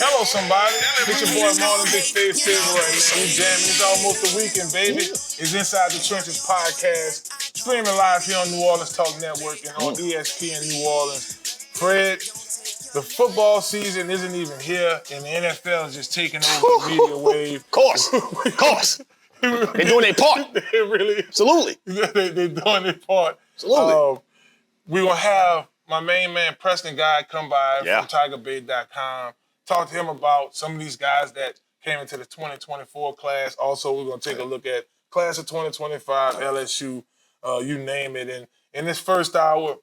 Hello, somebody. It's your boy Marlon Big Face Silver right now. We jamming. It's almost the weekend, baby. It's Inside the Trenches podcast, streaming live here on New Orleans Talk Network and on ESPN New Orleans. Fred, the football season isn't even here, and the NFL is just taking over the media wave. Of course. They're doing their part. They really, absolutely. They're doing their part. Absolutely. We're going to have my main man, Preston Guy, come by from TigerBait.com. Talk to him about some of these guys that came into the 2024 class. Also, we're going to take a look at class of 2025, LSU, you name it. And in this first hour,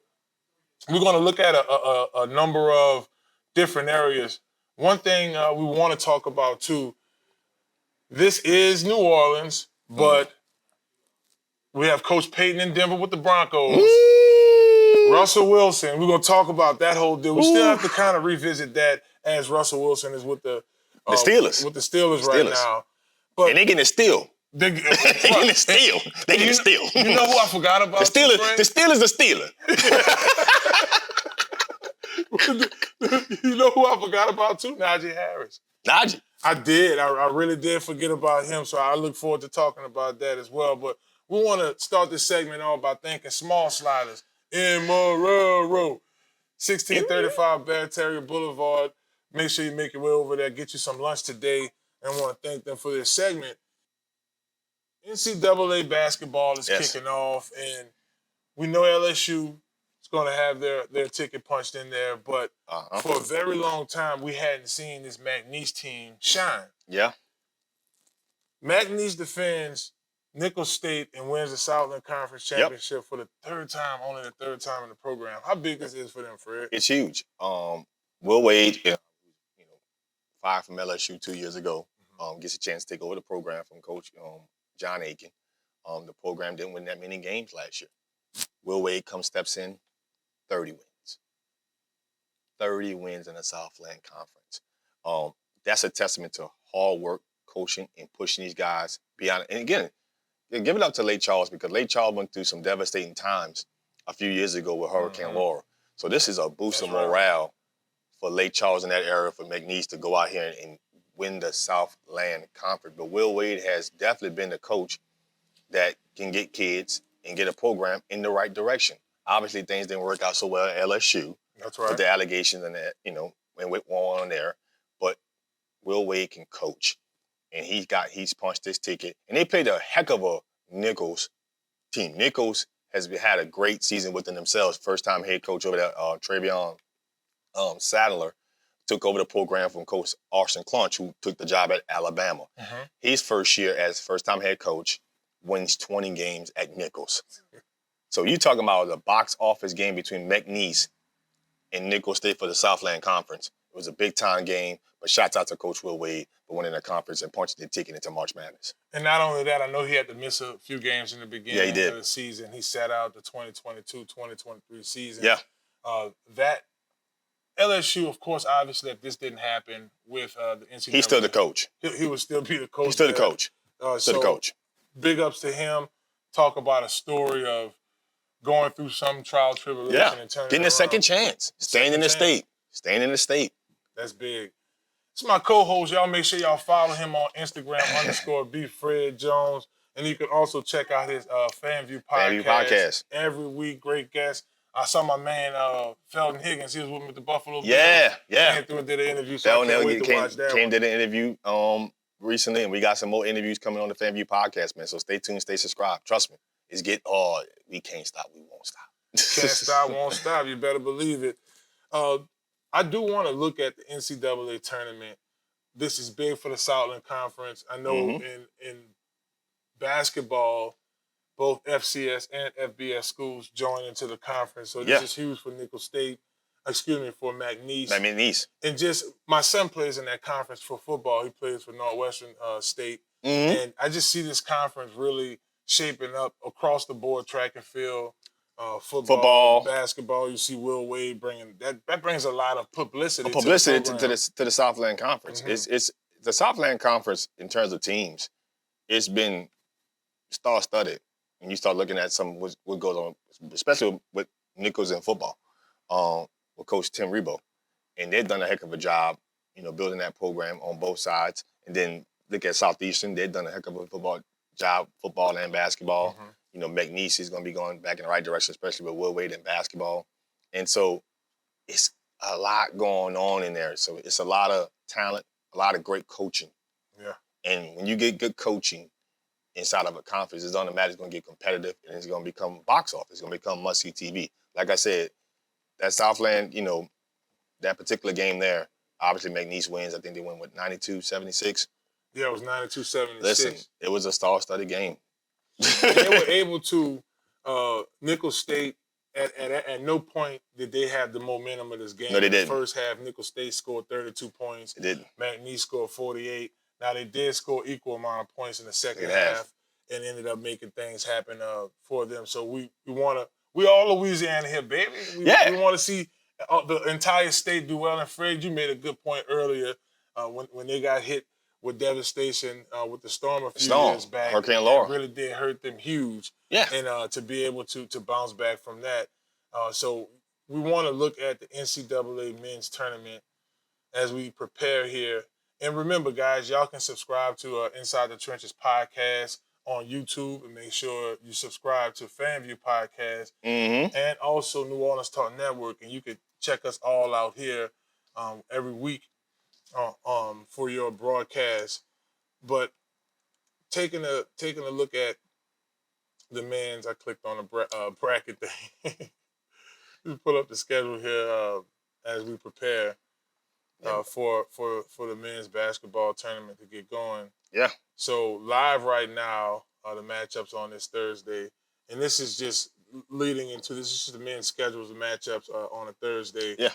we're going to look at a number of different areas. One thing we want to talk about, too, this is New Orleans, but we have Coach Payton in Denver with the Broncos. Russell Wilson, we're going to talk about that whole deal. We still have to kind of revisit that as Russell Wilson is with the Steelers. With the Steelers right now. But and they're getting a steal. They're getting a steal. They're getting a steal. You know who I forgot about? The Steelers the Steeler. You know who I forgot about too? Najee Harris. Najee? I did. I really did forget about him, so I look forward to talking about that as well. But we want to start this segment off by thanking Small Sliders in Marrero. 1635 Barataria Blvd. Make sure you make your way over there, get you some lunch today, and I want to thank them for this segment. NCAA basketball is kicking off, and we know LSU is going to have their ticket punched in there, but for a very long time, we hadn't seen this McNeese team shine. Yeah. McNeese defends Nicholls State and wins the Southland Conference Championship for the third time, only the third time in the program. How big this is for them, Fred? It's huge. Will Wade, fired from LSU 2 years ago, gets a chance to take over the program from Coach John Aiken. The program didn't win that many games last year. Will Wade steps in, 30 wins. 30 wins in the Southland Conference. That's a testament to hard work, coaching, and pushing these guys beyond. And again, give it up to Lake Charles because Lake Charles went through some devastating times a few years ago with Hurricane Laura. So this is a boost of morale for Lake Charles in that area for McNeese to go out here and win the Southland Conference. But Will Wade has definitely been the coach that can get kids and get a program in the right direction. Obviously, things didn't work out so well at LSU. That's right. With the allegations and that, and with one on there. But Will Wade can coach. And he's punched his ticket. And they played a heck of a Nicholls team. Nicholls has had a great season within themselves. First time head coach over there, Travion Sadler, took over the program from Coach Austin Clunch, who took the job at Alabama. His first year as first-time head coach wins 20 games at Nicholls. So you talking about the box office game between McNeese and Nicholls State for the Southland Conference. It was a big-time game, but shouts out to Coach Will Wade for winning the conference and punching the ticket into March Madness. And not only that, I know he had to miss a few games in the beginning of the season. He sat out the 2022-2023 season. Yeah. That LSU, of course, obviously, if this didn't happen with the NCAA. He's still the coach. He would still be the coach. He's still the coach. Still the coach. Big ups to him. Talk about a story of going through some trial tribulation and turning getting a second chance. Staying in the state. That's big. It's my co-host. Y'all make sure y'all follow him on Instagram _BFredJones. And you can also check out his FanView podcast. Every week, great guests. I saw my man Felton Higgins. He was with me at the Buffalo Bills. Yeah. Came through and did an interview. So I can't wait to watch that. Did an interview recently, and we got some more interviews coming on the FanView podcast, man. So stay tuned, stay subscribed. Trust me, we can't stop, we won't stop. Can't stop, won't stop. You better believe it. I do want to look at the NCAA tournament. This is big for the Southland Conference. I know in basketball, both FCS and FBS schools join into the conference. So this is huge for Nicholls State. For McNeese. And just, my son plays in that conference for football. He plays for Northwestern State. And I just see this conference really shaping up across the board, track and field, football, basketball. You see Will Wade bringing that brings a lot of publicity to the Southland Conference. It's the Southland Conference in terms of teams. It's been star-studded. And you start looking at what goes on, especially with Nicholls in football, with Coach Tim Rebo. And they've done a heck of a job building that program on both sides. And then look at Southeastern; they've done a heck of a job, football and basketball. McNeese is going to be going back in the right direction, especially with Will Wade and basketball. And so it's a lot going on in there. So it's a lot of talent, a lot of great coaching. Yeah. And when you get good coaching inside of a conference, it's automatically going to get competitive, and it's going to become box office. It's going to become must-see TV. Like I said, that Southland, that particular game there, obviously McNeese wins. I think they win, 92-76? Yeah, it was 92-76. Listen, it was a star-studded game. They were able to, Nicholls State, at no point did they have the momentum of this game. No, they didn't. In the first half, Nicholls State scored 32 points. They didn't. McNeese scored 48. Now, they did score equal amount of points in the second half and ended up making things happen for them. So we all Louisiana here, baby. We want to see the entire state do well. And Fred, you made a good point earlier when they got hit with devastation with the storm a few years back. Hurricane Laura. It really did hurt them huge. Yeah. And to be able to bounce back from that. So we want to look at the NCAA men's tournament as we prepare here. And remember, guys, y'all can subscribe to Inside the Trenches podcast on YouTube, and make sure you subscribe to FanView podcast and also New Orleans Talk Network. And you can check us all out here every week for your broadcast. But taking a look at the men's, I clicked on the bracket thing. Just pull up the schedule here as we prepare for the men's basketball tournament to get going. Yeah. So live right now are the matchups on this Thursday, and this is just leading into this. This is the men's schedules, the matchups on a Thursday. Yeah.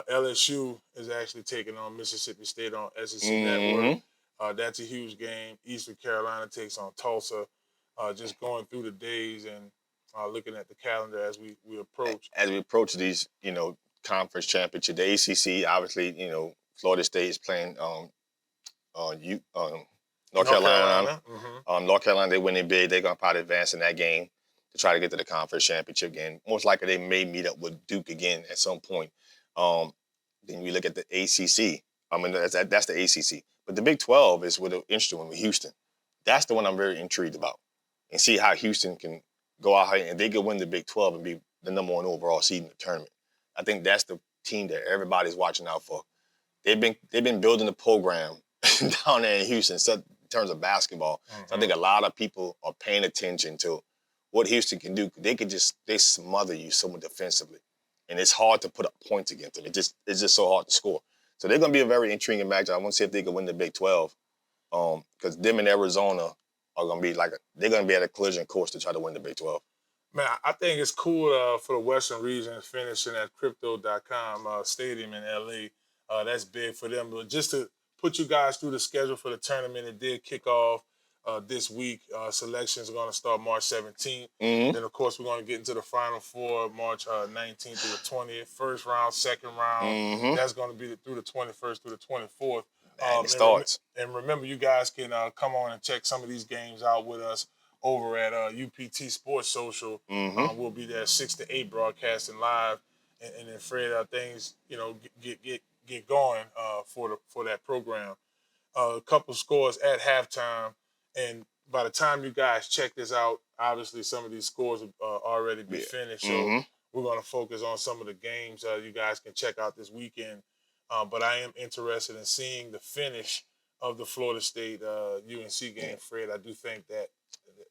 LSU is actually taking on Mississippi State on SEC Network. That's a huge game. Eastern Carolina takes on Tulsa. Just going through the days and looking at the calendar as we approach. As we approach these, conference championship, the ACC, obviously, Florida State is playing North Carolina. North Carolina, they win it big. They're going to probably advance in that game to try to get to the conference championship game. Most likely they may meet up with Duke again at some point. Then we look at the ACC. I mean, that's the ACC. But the Big 12 is with an interesting one with Houston. That's the one I'm very intrigued about. And see how Houston can go out here and they can win the Big 12 and be the number one overall seed in the tournament. I think that's the team that everybody's watching out for. They've been building the program down there in Houston in terms of basketball. So I think a lot of people are paying attention to what Houston can do. They smother you so much defensively, and it's hard to put up points against them. It's just so hard to score. So they're going to be a very intriguing matchup. I want to see if they can win the Big 12, because them and Arizona are going to be they're going to be at a collision course to try to win the Big 12. Man, I think it's cool for the Western region finishing at Crypto.com stadium in LA. That's big for them. But just to put you guys through the schedule for the tournament, it did kick off this week. Selections are going to start March 17th. Then, of course, we're going to get into the Final Four March 19th through the 20th. First round, second round. That's going to be through the 21st through the 24th. It starts. And remember, you guys can come on and check some of these games out with us over at UPT Sports Social. We'll be there 6 to 8 broadcasting live, and then Fred, things get going for that program. A couple scores at halftime, and by the time you guys check this out, obviously some of these scores have already been finished. So we're going to focus on some of the games you guys can check out this weekend. But I am interested in seeing the finish of the Florida State UNC game, Fred. I do think that.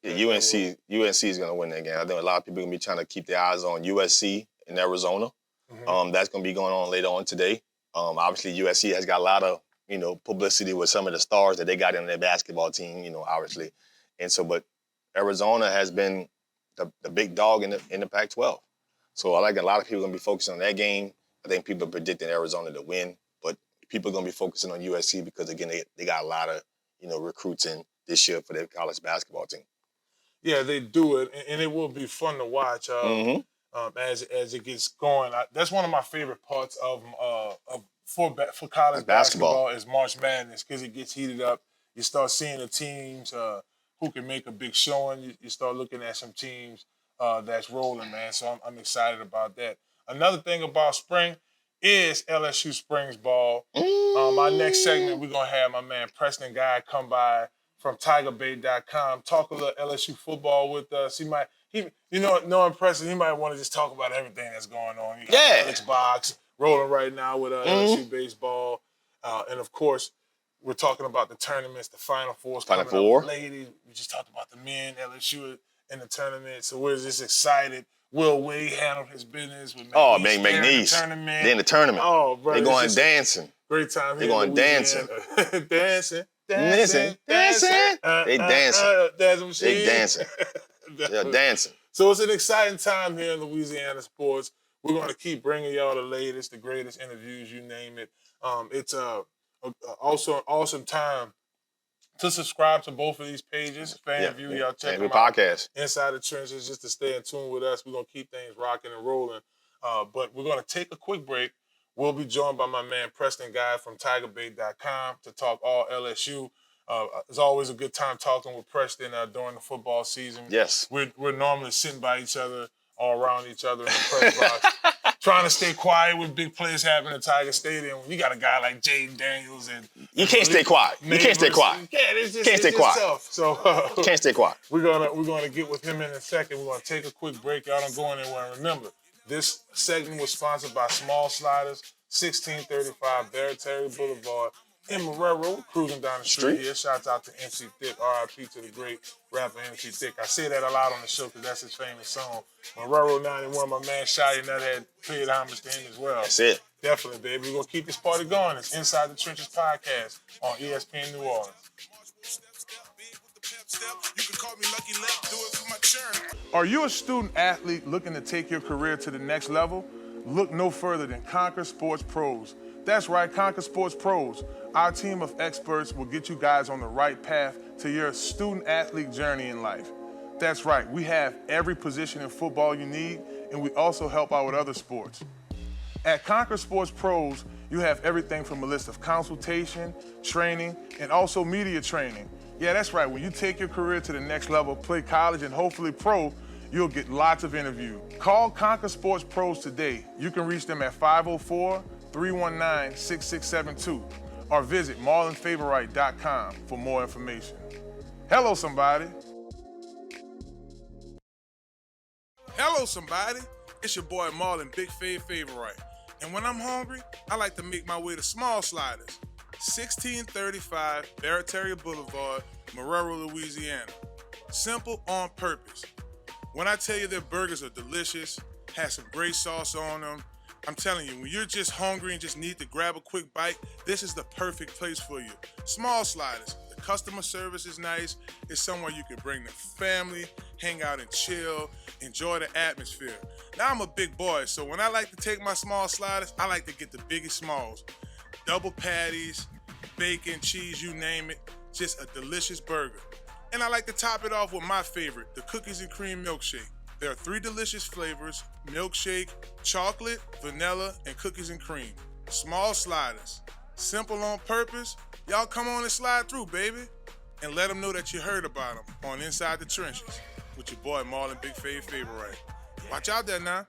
UNC is going to win that game. I think a lot of people are going to be trying to keep their eyes on USC in Arizona. That's going to be going on later on today. Obviously, USC has got a lot of publicity with some of the stars that they got in their basketball team. Obviously, and so but Arizona has been the big dog in the Pac-12. So I like a lot of people are going to be focusing on that game. I think people are predicting Arizona to win, but people are going to be focusing on USC because again they got a lot of recruits in this year for their college basketball team. Yeah, they do it, and it will be fun to watch as it gets going. That's one of my favorite parts for college basketball is March Madness, because it gets heated up. You start seeing the teams who can make a big showing. You start looking at some teams that's rolling, man. So I'm excited about that. Another thing about spring, is LSU Springs Ball. Our next segment, we're going to have my man Preston Guy come by from TigerBait.com, talk a little LSU football with us. Knowing Preston, he might want to just talk about everything that's going on. You got Alex Box rolling right now with LSU baseball. And, of course, we're talking about the tournaments, the Final Fours coming up. Ladies, we just talked about the men, LSU in the tournament. So we're just excited. Will Wade handled his business with McNeese. Oh, man, McNeese. They're in the tournament. Oh, bro. They're going dancing. Great time here. They're going dancing. Dancing. They dancing. They dancing. They're dancing. So it's an exciting time here in Louisiana sports. We're going to keep bringing y'all the latest, the greatest interviews, you name it. It's also an awesome time to subscribe to both of these pages. FanView, y'all check them out. Podcast. Inside the Trenches, just to stay in tune with us. We're going to keep things rocking and rolling. But we're going to take a quick break. We'll be joined by my man Preston Guy from TigerBait.com to talk all LSU. It's always a good time talking with Preston during the football season. Yes. We're normally sitting by each other, all around each other in the press box, trying to stay quiet when big plays happen at Tiger Stadium. You got a guy like Jaden Daniels and you can't stay quiet. You can't stay quiet. Can't stay quiet. Tough. So can't stay quiet. We're gonna get with him in a second. We're gonna take a quick break. Y'all don't go anywhere. And remember, this segment was sponsored by Small Sliders, 1635 Barataria Boulevard in Marrero, cruising down the street here. Shouts out to MC Thick, RIP to the great rapper MC Thick. I say that a lot on the show because that's his famous song. Marrero 91, my man Shotty Nut had paid homage to him as well. That's it. Definitely, baby. We're going to keep this party going. It's Inside the Trenches podcast on ESPN New Orleans. Are you a student athlete looking to take your career to the next level? Look no further than Conquer Sports Pros. That's right, Conquer Sports Pros. Our team of experts will get you guys on the right path to your student athlete journey in life. That's right, we have every position in football you need, and we also help out with other sports. At Conquer Sports Pros, you have everything from a list of consultation, training, and also media training. Yeah, that's right, when you take your career to the next level, play college and hopefully pro, you'll get lots of interviews. Call Conquer Sports Pros today. You can reach them at 504-319-6672 or visit marlonfavorite.com for more information. Hello, somebody. Hello, somebody. It's your boy Marlon, Big Favorite. And when I'm hungry, I like to make my way to Small Sliders, 1635 Barataria Boulevard, Marrero, Louisiana. Simple on purpose. When I tell you their burgers are delicious, have some great sauce on them, I'm telling you, when you're just hungry and just need to grab a quick bite, this is the perfect place for you. Small Sliders. The customer service is nice. It's somewhere you can bring the family, hang out and chill, enjoy the atmosphere. Now, I'm a big boy, so when I like to take my Small Sliders, I like to get the biggest smalls. Double patties, bacon, cheese, you name it. Just a delicious burger. And I like to top it off with my favorite, the cookies and cream milkshake. There are 3 delicious flavors: milkshake, chocolate, vanilla, and cookies and cream. Small Sliders. Simple on purpose. Y'all come on and slide through, baby. And let them know that you heard about them on Inside the Trenches with your boy Marlon Big Favorite. Watch out there now.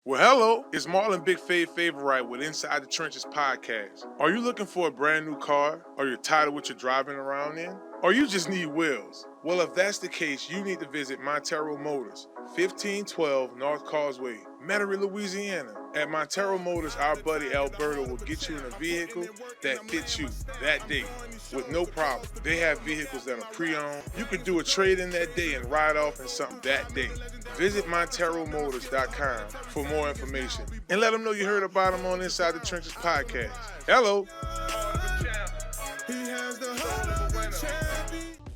Well, hello, it's Marlon Big Favorite with Inside the Trenches podcast. Are you looking for a brand new car? Or you're tired of what you're driving around in? Or you just need wheels? Well, if that's the case, you need to visit Marrero Motors, 1512 North Causeway, Metairie, Louisiana. At Marrero Motors, our buddy Alberto will get you in a vehicle that fits you that day with no problem. They have vehicles that are pre-owned. You could do a trade-in that day and ride off in something that day. Visit MonteroMotors.com for more information and let them know you heard about them on Inside the Trenches podcast. Hello.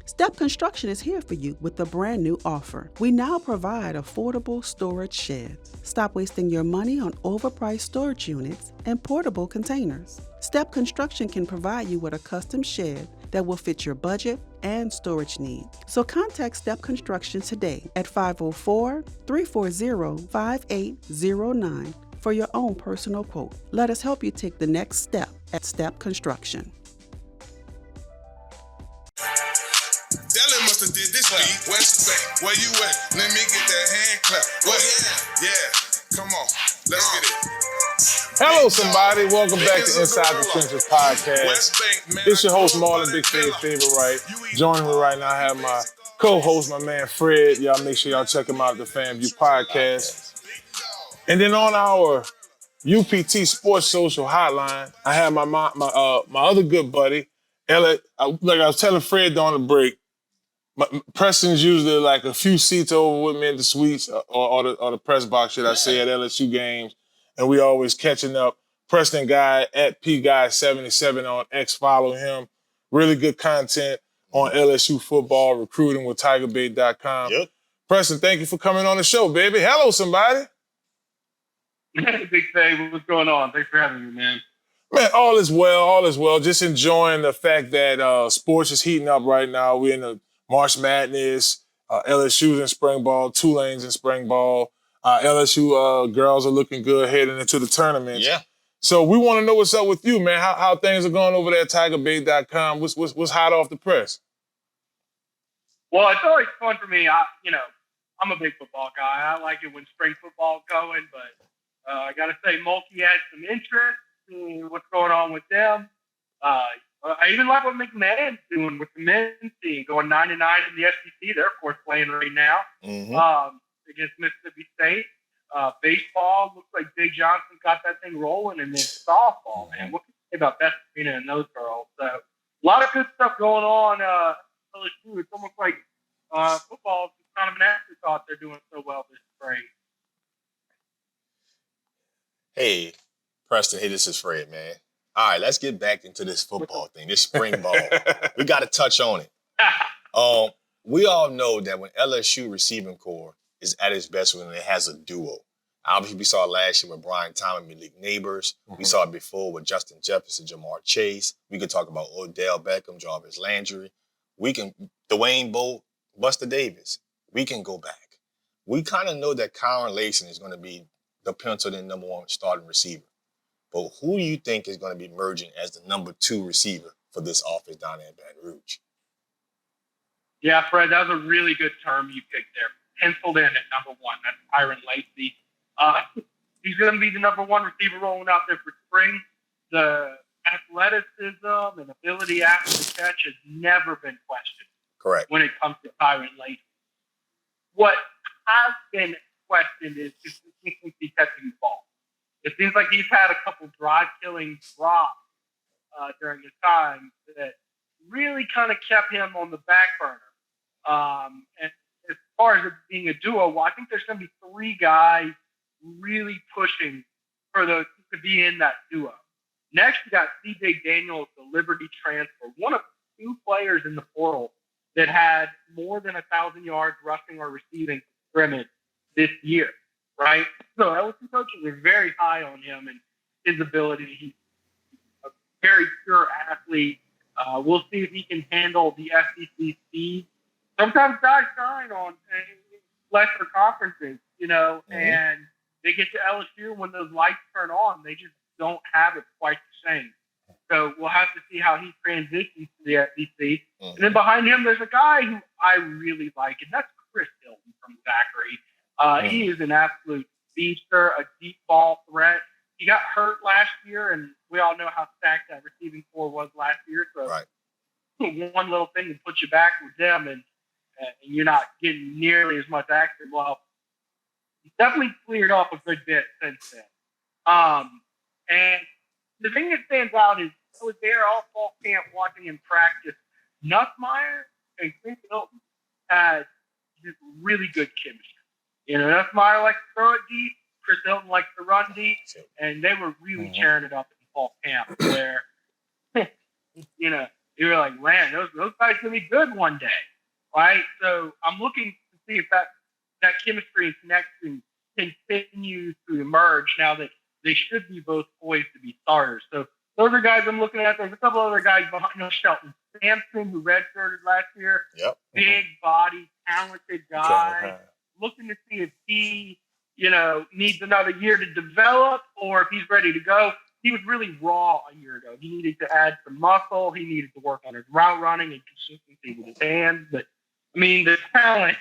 Step Construction is here for you with a brand new offer. We now provide affordable storage sheds. Stop wasting your money on overpriced storage units and portable containers. Step Construction can provide you with a custom shed that will fit your budget and storage needs. So contact Step Construction today at 504-340-5809 for your own personal quote. Let us help you take the next step at Step Construction. Did this beat, West Bank, where you at? Let me get that hand clap. Oh yeah, come on, let's get it. Hello, somebody. Welcome back to Inside the Trenches podcast. It's your host, Marlon Big Fave Favorite. Joining me right now, I have my co-host, my man Fred. Y'all make sure y'all check him out at the FanView podcast. And then on our UPT Sports Social Hotline, I have my other good buddy, Elliot. Like I was telling Fred during the break, Preston's usually like a few seats over with me in the suites or the press box, should I say, at LSU games. And we always catching up. Preston Guy at PGuy77 on X, follow him. Really good content on LSU football, recruiting with TigerBait.com. Yep. Preston, thank you for coming on the show, baby. Hello, somebody. Big Fave, what's going on? Thanks for having me, man. Man, all is well, all is well. Just enjoying the fact that sports is heating up right now. We're in the March Madness, LSU's in spring ball, Tulane's in spring ball. LSU girls are looking good heading into the tournament. Yeah. So we want to know what's up with you, man. How things are going over there at TigerBait.com. What's hot off the press? Well, it's always fun for me. I'm a big football guy. I like it when spring football's going, but I got to say, Mulkey had some interest in what's going on with them. I even like what McNeese doing with the men's team, going 9-9 in the SEC. They're, of course, playing right now against Mississippi State. Baseball, looks like Big Johnson got that thing rolling. And then softball, man. What can you say about Beth Serena and those girls? So a lot of good stuff going on. LSU, it's almost like football is kind of an afterthought. They're doing so well this spring. Hey, Preston. Hey, this is Fred, man. All right, let's get back into this football thing, this spring ball. We got to touch on it. We all know that when LSU receiving core is at its best when it has a duo. Obviously, we saw it last year with Brian Thomas, Malik Neighbors. We saw it before with Justin Jefferson, Jamar Chase. We could talk about Odell Beckham, Jarvis Landry. We can Dwayne Bowe, Buster Davis. We can go back. We kind of know that Kyron Layson is going to be the penciled in number one starting receiver. But who do you think is going to be emerging as the number 2 receiver for this offense down there in Baton Rouge? Yeah, Fred, that was a really good term you picked there. Penciled in at number 1. That's Kyron Lacy. He's going to be the number 1 receiver rolling out there for spring. The athleticism and ability after the catch has never been questioned. Correct. When it comes to Kyron Lacy. What has been questioned is consistency catching the ball. It seems like he's had a couple drive-killing drops during his time that really kind of kept him on the back burner. And as far as it being a duo, well, I think there's going to be 3 guys really pushing for to be in that duo. Next, you got C.J. Daniels, the Liberty transfer, one of 2 players in the portal that had more than 1,000 yards rushing or receiving scrimmage this year. Right? So LSU coaches are very high on him and his ability. He's a very pure athlete. We'll see if he can handle the SEC speed. Sometimes guys shine on lesser conferences, and they get to LSU when those lights turn on. They just don't have it quite the same. So we'll have to see how he transitions to the SEC. And then behind him, there's a guy who I really like, and that's Chris Hilton from Zachary. He is an absolute beaster, a deep ball threat. He got hurt last year, and we all know how stacked that receiving core was last year. So one little thing to put you back with them, and you're not getting nearly as much action. Well, he's definitely cleared up a good bit since then. And the thing that stands out is I was there all fall camp watching him practice. Nussmeier and Chris Hilton had just really good chemistry. Nussmeier likes to throw it deep. Chris Hilton likes to run deep. And they were really tearing it up in fall camp where, you were like, man, those guys are going to be good one day. Right? So I'm looking to see if that chemistry and connection continues to emerge now that they should be both poised to be starters. So those are guys I'm looking at. There's a couple other guys behind Shelton Sampson, who redshirted last year. Yep. Big body, talented guy. Looking to see if he, needs another year to develop or if he's ready to go. He was really raw a year ago. He needed to add some muscle. He needed to work on his route running and consistency with his hands. But, the talent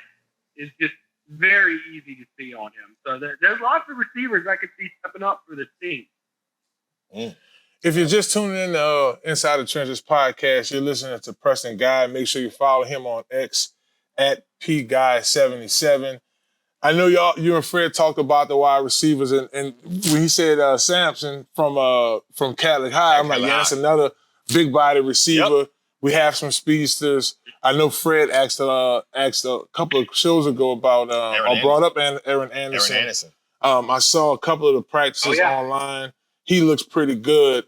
is just very easy to see on him. So there's lots of receivers I could see stepping up for this team. If you're just tuning in to Inside the Trenches podcast, you're listening to Preston Guy. Make sure you follow him on X at PGuy77. I know you and Fred talked about the wide receivers, and when he said Sampson from Catholic High, I'm like, yeah, that's another big body receiver. Yep. We have some speedsters. I know Fred asked a couple of shows ago about brought up Aaron Anderson. I saw a couple of the practices online. He looks pretty good.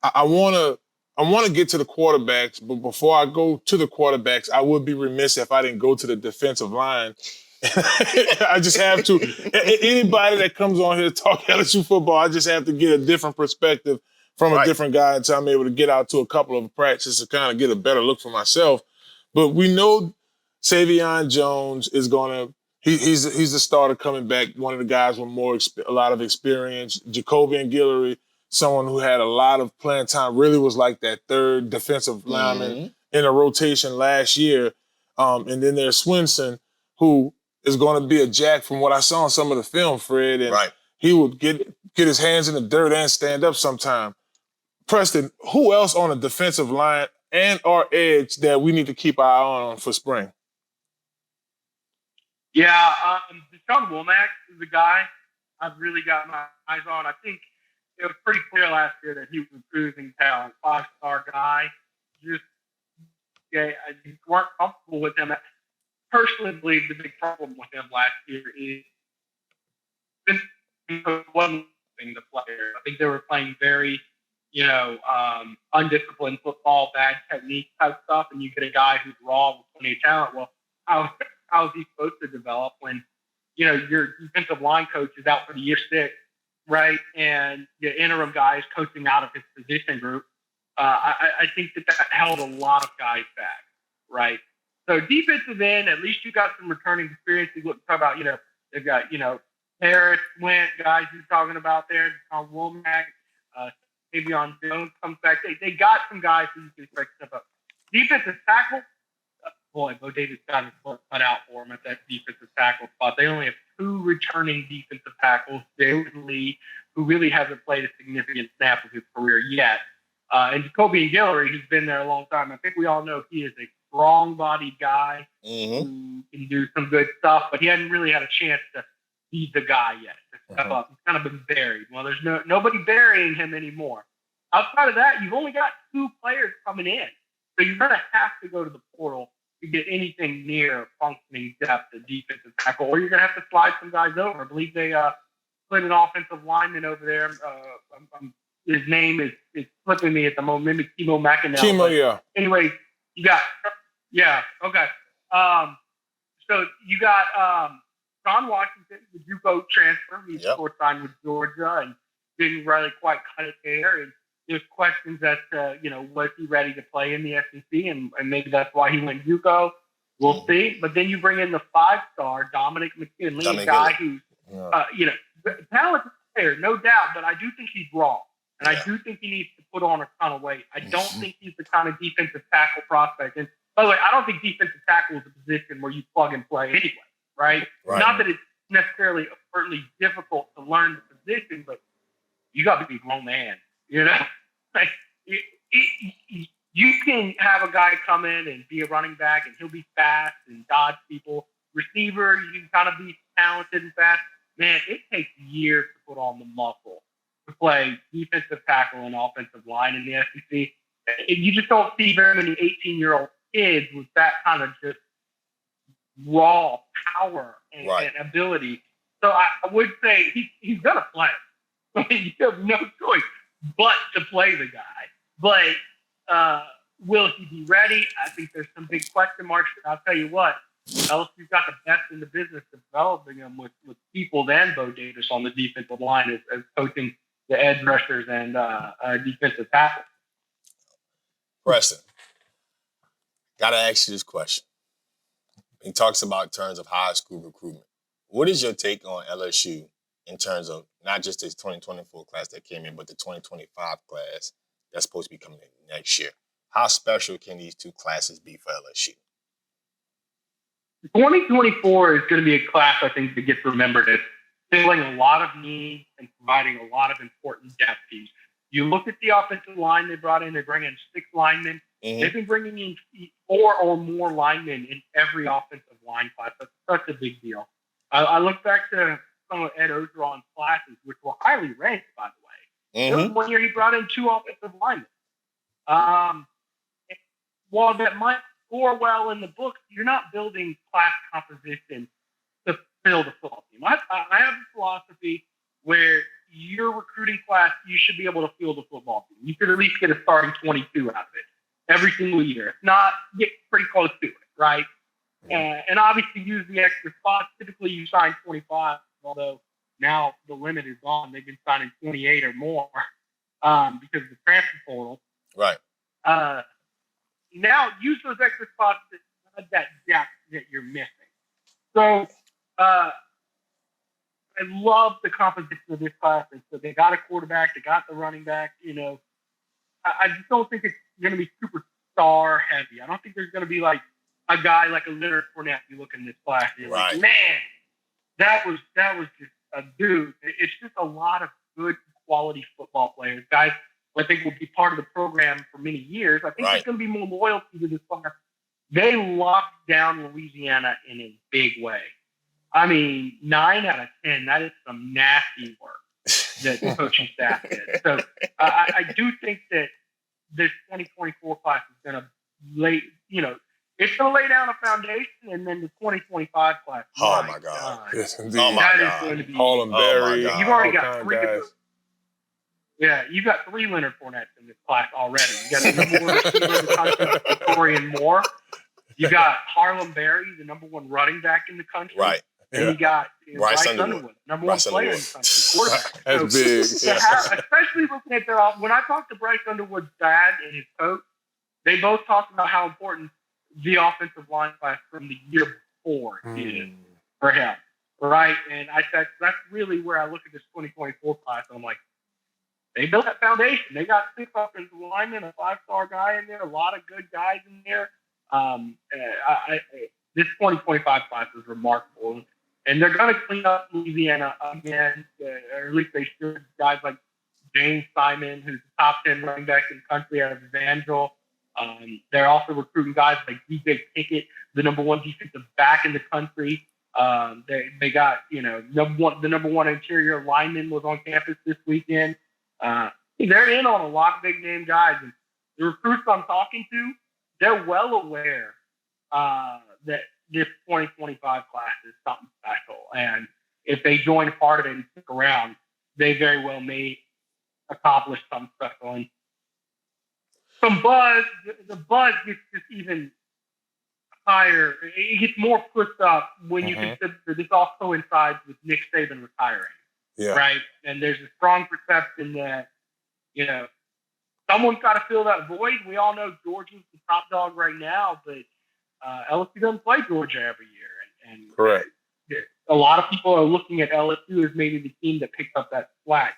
I want to get to the quarterbacks, but before I go to the quarterbacks, I would be remiss if I didn't go to the defensive line. I just have to. Anybody that comes on here to talk LSU football, I just have to get a different perspective from a different guy until I'm able to get out to a couple of practices to kind of get a better look for myself. But we know Savion Jones is going to. He's the starter coming back. One of the guys with a lot of experience. Jacobian Guillory, someone who had a lot of playing time, really was like that third defensive lineman in a rotation last year. And then there's Swinson, who is going to be a jack from what I saw in some of the film, Fred. And he would get his hands in the dirt and stand up sometime. Preston, who else on the defensive line and our edge that we need to keep our eye on for spring? Yeah, Deshaun Womack is a guy I've really got my eyes on. I think it was pretty clear last year that he was a cruising talent, 5-star guy. I just weren't comfortable with him. Personally, believe the big problem with him last year is wasn't the player. I think they were playing very, undisciplined football, bad technique type stuff, and you get a guy who's raw with plenty of talent. Well, how is he supposed to develop when, your defensive line coach is out for the year 6, right? And the interim guy is coaching out of his position group. I think that held a lot of guys back, right? So defensive end, at least you got some returning experience. You look talk about, they've got, Harris, Went, guys you're talking about there, Tom Womack, Savion Jones comes back. They got some guys who you can expect to step up. Defensive tackle, boy, Bo Davis got his foot cut out for him at that defensive tackle spot. They only have 2 returning defensive tackles, David Lee, who really hasn't played a significant snap of his career yet, and Jacobian Guillory, who's been there a long time. I think we all know he is a strong-bodied guy who can do some good stuff, but he hadn't really had a chance to be the guy yet, to step up. He's kind of been buried. Well, there's nobody burying him anymore. Outside of that, you've only got 2 players coming in, so you're going to have to go to the portal to get anything near functioning depth at defensive tackle, or you're going to have to slide some guys over. I believe they put an offensive lineman over there. His name is slipping me at the moment. Maybe Kimo McInerney. Yeah. Anyway, you got okay. So you got John Washington, the JUCO transfer. He's signed with Georgia and didn't really quite cut it there. And there's questions as to, was he ready to play in the SEC? And maybe that's why he went JUCO. We'll see. But then you bring in the 5-star Dominic McKinley, a guy who's, talented player, no doubt. But I do think he's raw. And I do think he needs to put on a ton of weight. I don't think he's the kind of defensive tackle prospect. And by the way, I don't think defensive tackle is a position where you plug and play anyway, right? Not that it's necessarily overtly difficult to learn the position, but you got to be a grown man, Like, you can have a guy come in and be a running back, and he'll be fast and dodge people. Receiver, you can kind of be talented and fast. Man, it takes years to put on the muscle to play defensive tackle and offensive line in the SEC. You just don't see very many 18-year-old kids with that kind of just raw power and ability. So I would say he's going to play. I mean, you have no choice but to play the guy. But will he be ready? I think there's some big question marks. I'll tell you what, LSU's got the best in the business developing him with people than Bo Davis on the defensive line as coaching the edge rushers and defensive tackles. Preston, got to ask you this question. He talks about in terms of high school recruitment. What is your take on LSU in terms of not just this 2024 class that came in, but the 2025 class that's supposed to be coming in next year? How special can these 2 classes be for LSU? 2024 is going to be a class, I think, that gets remembered as filling a lot of needs and providing a lot of important depth pieces. You look at the offensive line they brought in. They bring in 6 linemen. Mm-hmm. They've been bringing in 4 or more linemen in every offensive line class. That's such a big deal. I look back to some of Ed Ogeron's classes, which were highly ranked, by the way. There was one year he brought in 2 offensive linemen. While that might score well in the books, you're not building class composition to fill the football team. I have a philosophy where your recruiting class, you should be able to field the football team. You could at least get a starting 22 out of it every single year. If not, get pretty close to it, right? And obviously use the extra spots. Typically, you sign 25, although now the limit is gone. They've been signing 28 or more because of the transfer portal. Right. Now use those extra spots to add that depth that you're missing. So I love the composition of this class. So they got a quarterback, they got the running back. You know, I just don't think it's going to be super star heavy. I don't think there's going to be like a guy like a Leonard Fournette. You look in this class, you're right. like, man, that was just a dude. It's just a lot of good quality football players, guys. I think will be part of the program for many years. I think there's going to be more loyalty to this class. They locked down Louisiana in a big way. I mean, 9 out of 10, that is some nasty work that the coaching staff did. So I do think that this 2024 class is going to lay, it's going to lay down a foundation, and then the 2025 class. Oh, my God. Yes, indeed. Oh, my God. Is going to be. Harlem Berry. You've already got all 3 guys. Yeah, you've got 3 Leonard Fournettes in this class already. You got the number 1 receiver in the country, Victorian Moore. You got Harlem Berry, the number 1 running back in the country. Right. And you got Bryce Underwood, number 1 player in the country, quarterback. That's big. Especially looking at when I talked to Bryce Underwood's dad and his coach, they both talked about how important the offensive line class from the year before is for him. Right? And I said, that's really where I look at this 2024 class. I'm like, they built that foundation. They got 6 offensive linemen, a 5-star guy in there, a lot of good guys in there. This 2025 class is remarkable. And they're going to clean up Louisiana again, or at least they should. Guys like James Simon, who's the top 10 running back in the country out of Evangel. They're also recruiting guys like DJ Pickett, the number 1 defensive back in the country. They got, the number 1 interior lineman was on campus this weekend. They're in on a lot of big name guys, and the recruits I'm talking to, they're well aware that this 2025 class is something special, and if they join a part of it and stick around, they very well may accomplish something special. And some buzz, the buzz gets just even higher. It gets more pushed up when you consider this all coincides with Nick Saban retiring. Yeah. Right. And there's a strong perception that, someone's got to fill that void. We all know Georgia's the top dog right now, but LSU doesn't play Georgia every year. And correct. A lot of people are looking at LSU as maybe the team that picks up that slack.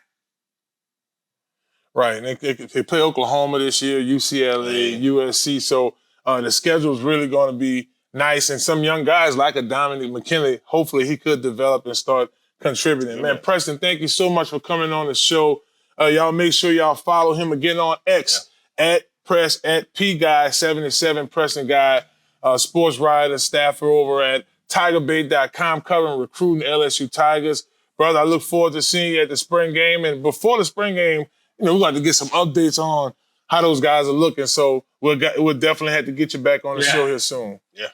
Right. And they play Oklahoma this year, UCLA, USC. So the schedule is really going to be nice. And some young guys like a Dominic McKinley, hopefully he could develop and start contributing. Man, Preston, thank you so much for coming on the show. Y'all make sure y'all follow him again on X at PGuy77, Preston Guy, sports writer, staffer over at TigerBait.com, covering recruiting LSU Tigers. Brother, I look forward to seeing you at the spring game. And before the spring game, we're going to get some updates on how those guys are looking. So we'll definitely have to get you back on the show here soon. Yeah.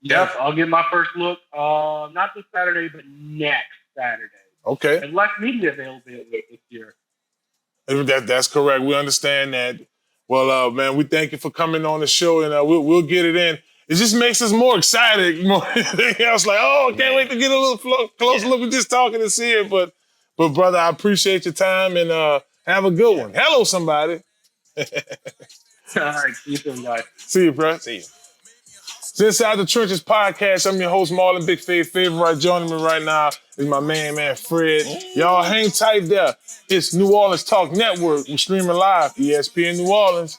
Yep, I'll get my first look, not this Saturday, but next Saturday. Okay. And less media availability this year. That's correct. We understand that. Well, man, we thank you for coming on the show, and we'll get it in. It just makes us more excited, more than anything else. Like, can't wait to get a little closer look at just talking and see it. But brother, I appreciate your time, and have a good one. Hello, somebody. All right, see you soon, guys. See you, bro. See you. It's Inside the Trenches podcast. I'm your host, Marlon Big Favorite. Joining me right now is my man, Fred. Y'all hang tight there. It's New Orleans Talk Network. We're streaming live, ESPN New Orleans.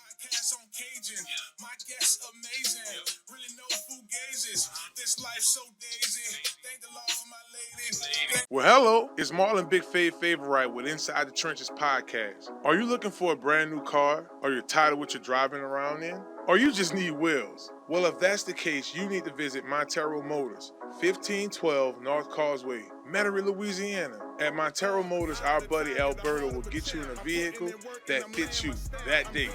This life so daisy. Thank the Lord for my lady. Well, hello, it's Marlon Big Fave Favorite with Inside the Trenches podcast. Are you looking for a brand new car? Are you tired of what you're driving around in? Or you just need wheels? Well, if that's the case, you need to visit Montero Motors, 1512 North Causeway, Metairie, Louisiana. At Montero Motors, our buddy Alberto will get you in a vehicle that fits you that day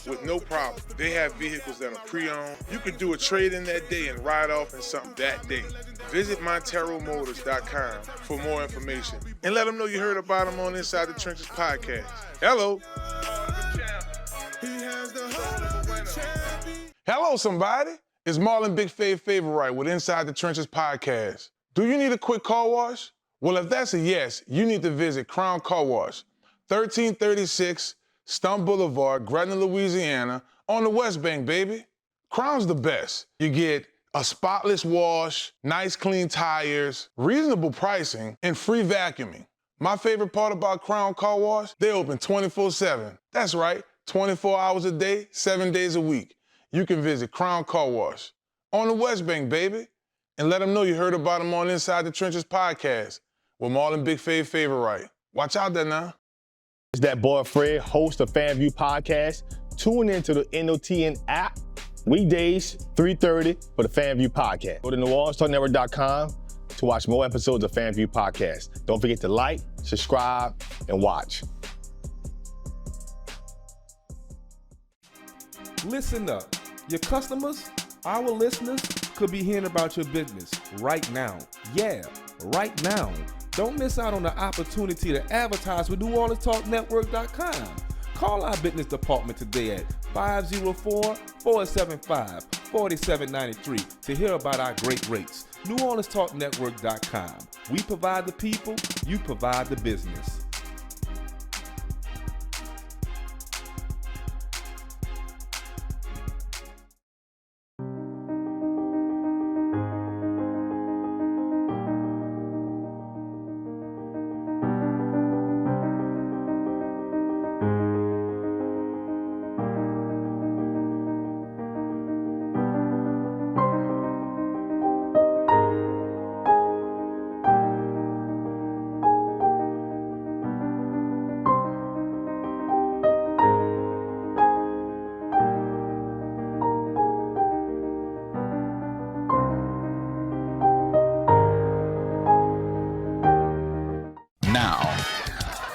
with no problem. They have vehicles that are pre-owned. You could do a trade-in that day and ride off in something that day. Visit MonteroMotors.com for more information and let them know you heard about them on Inside the Trenches podcast. Hello. Hello, somebody. It's Marlon Big Fave Favorite with Inside the Trenches podcast. Do you need a quick car wash? Well, if that's a yes, you need to visit Crown Car Wash, 1336 Stump Boulevard, Gretna, Louisiana, on the West Bank, baby. Crown's the best. You get a spotless wash, nice clean tires, reasonable pricing, and free vacuuming. My favorite part about Crown Car Wash, they open 24/7. That's right, 24 hours a day, 7 days a week. You can visit Crown Car Wash on the West Bank, baby, and let them know you heard about them on Inside the Trenches podcast with Marlon Big Fave Favorite. Watch out there now. It's that boy Fred, host of FanView Podcast. Tune into the NOTN app weekdays, 3:30 for the FanView Podcast. Go to NewOrleansTalkNetwork.com to watch more episodes of FanView Podcast. Don't forget to like, subscribe, and watch. Listen up. Your customers, our listeners, could be hearing about your business right now. Yeah, right now. Don't miss out on the opportunity to advertise with NewOrleansTalkNetwork.com. Call our business department today at 504-475-4793 to hear about our great rates. NewOrleansTalkNetwork.com. We provide the people, you provide the business.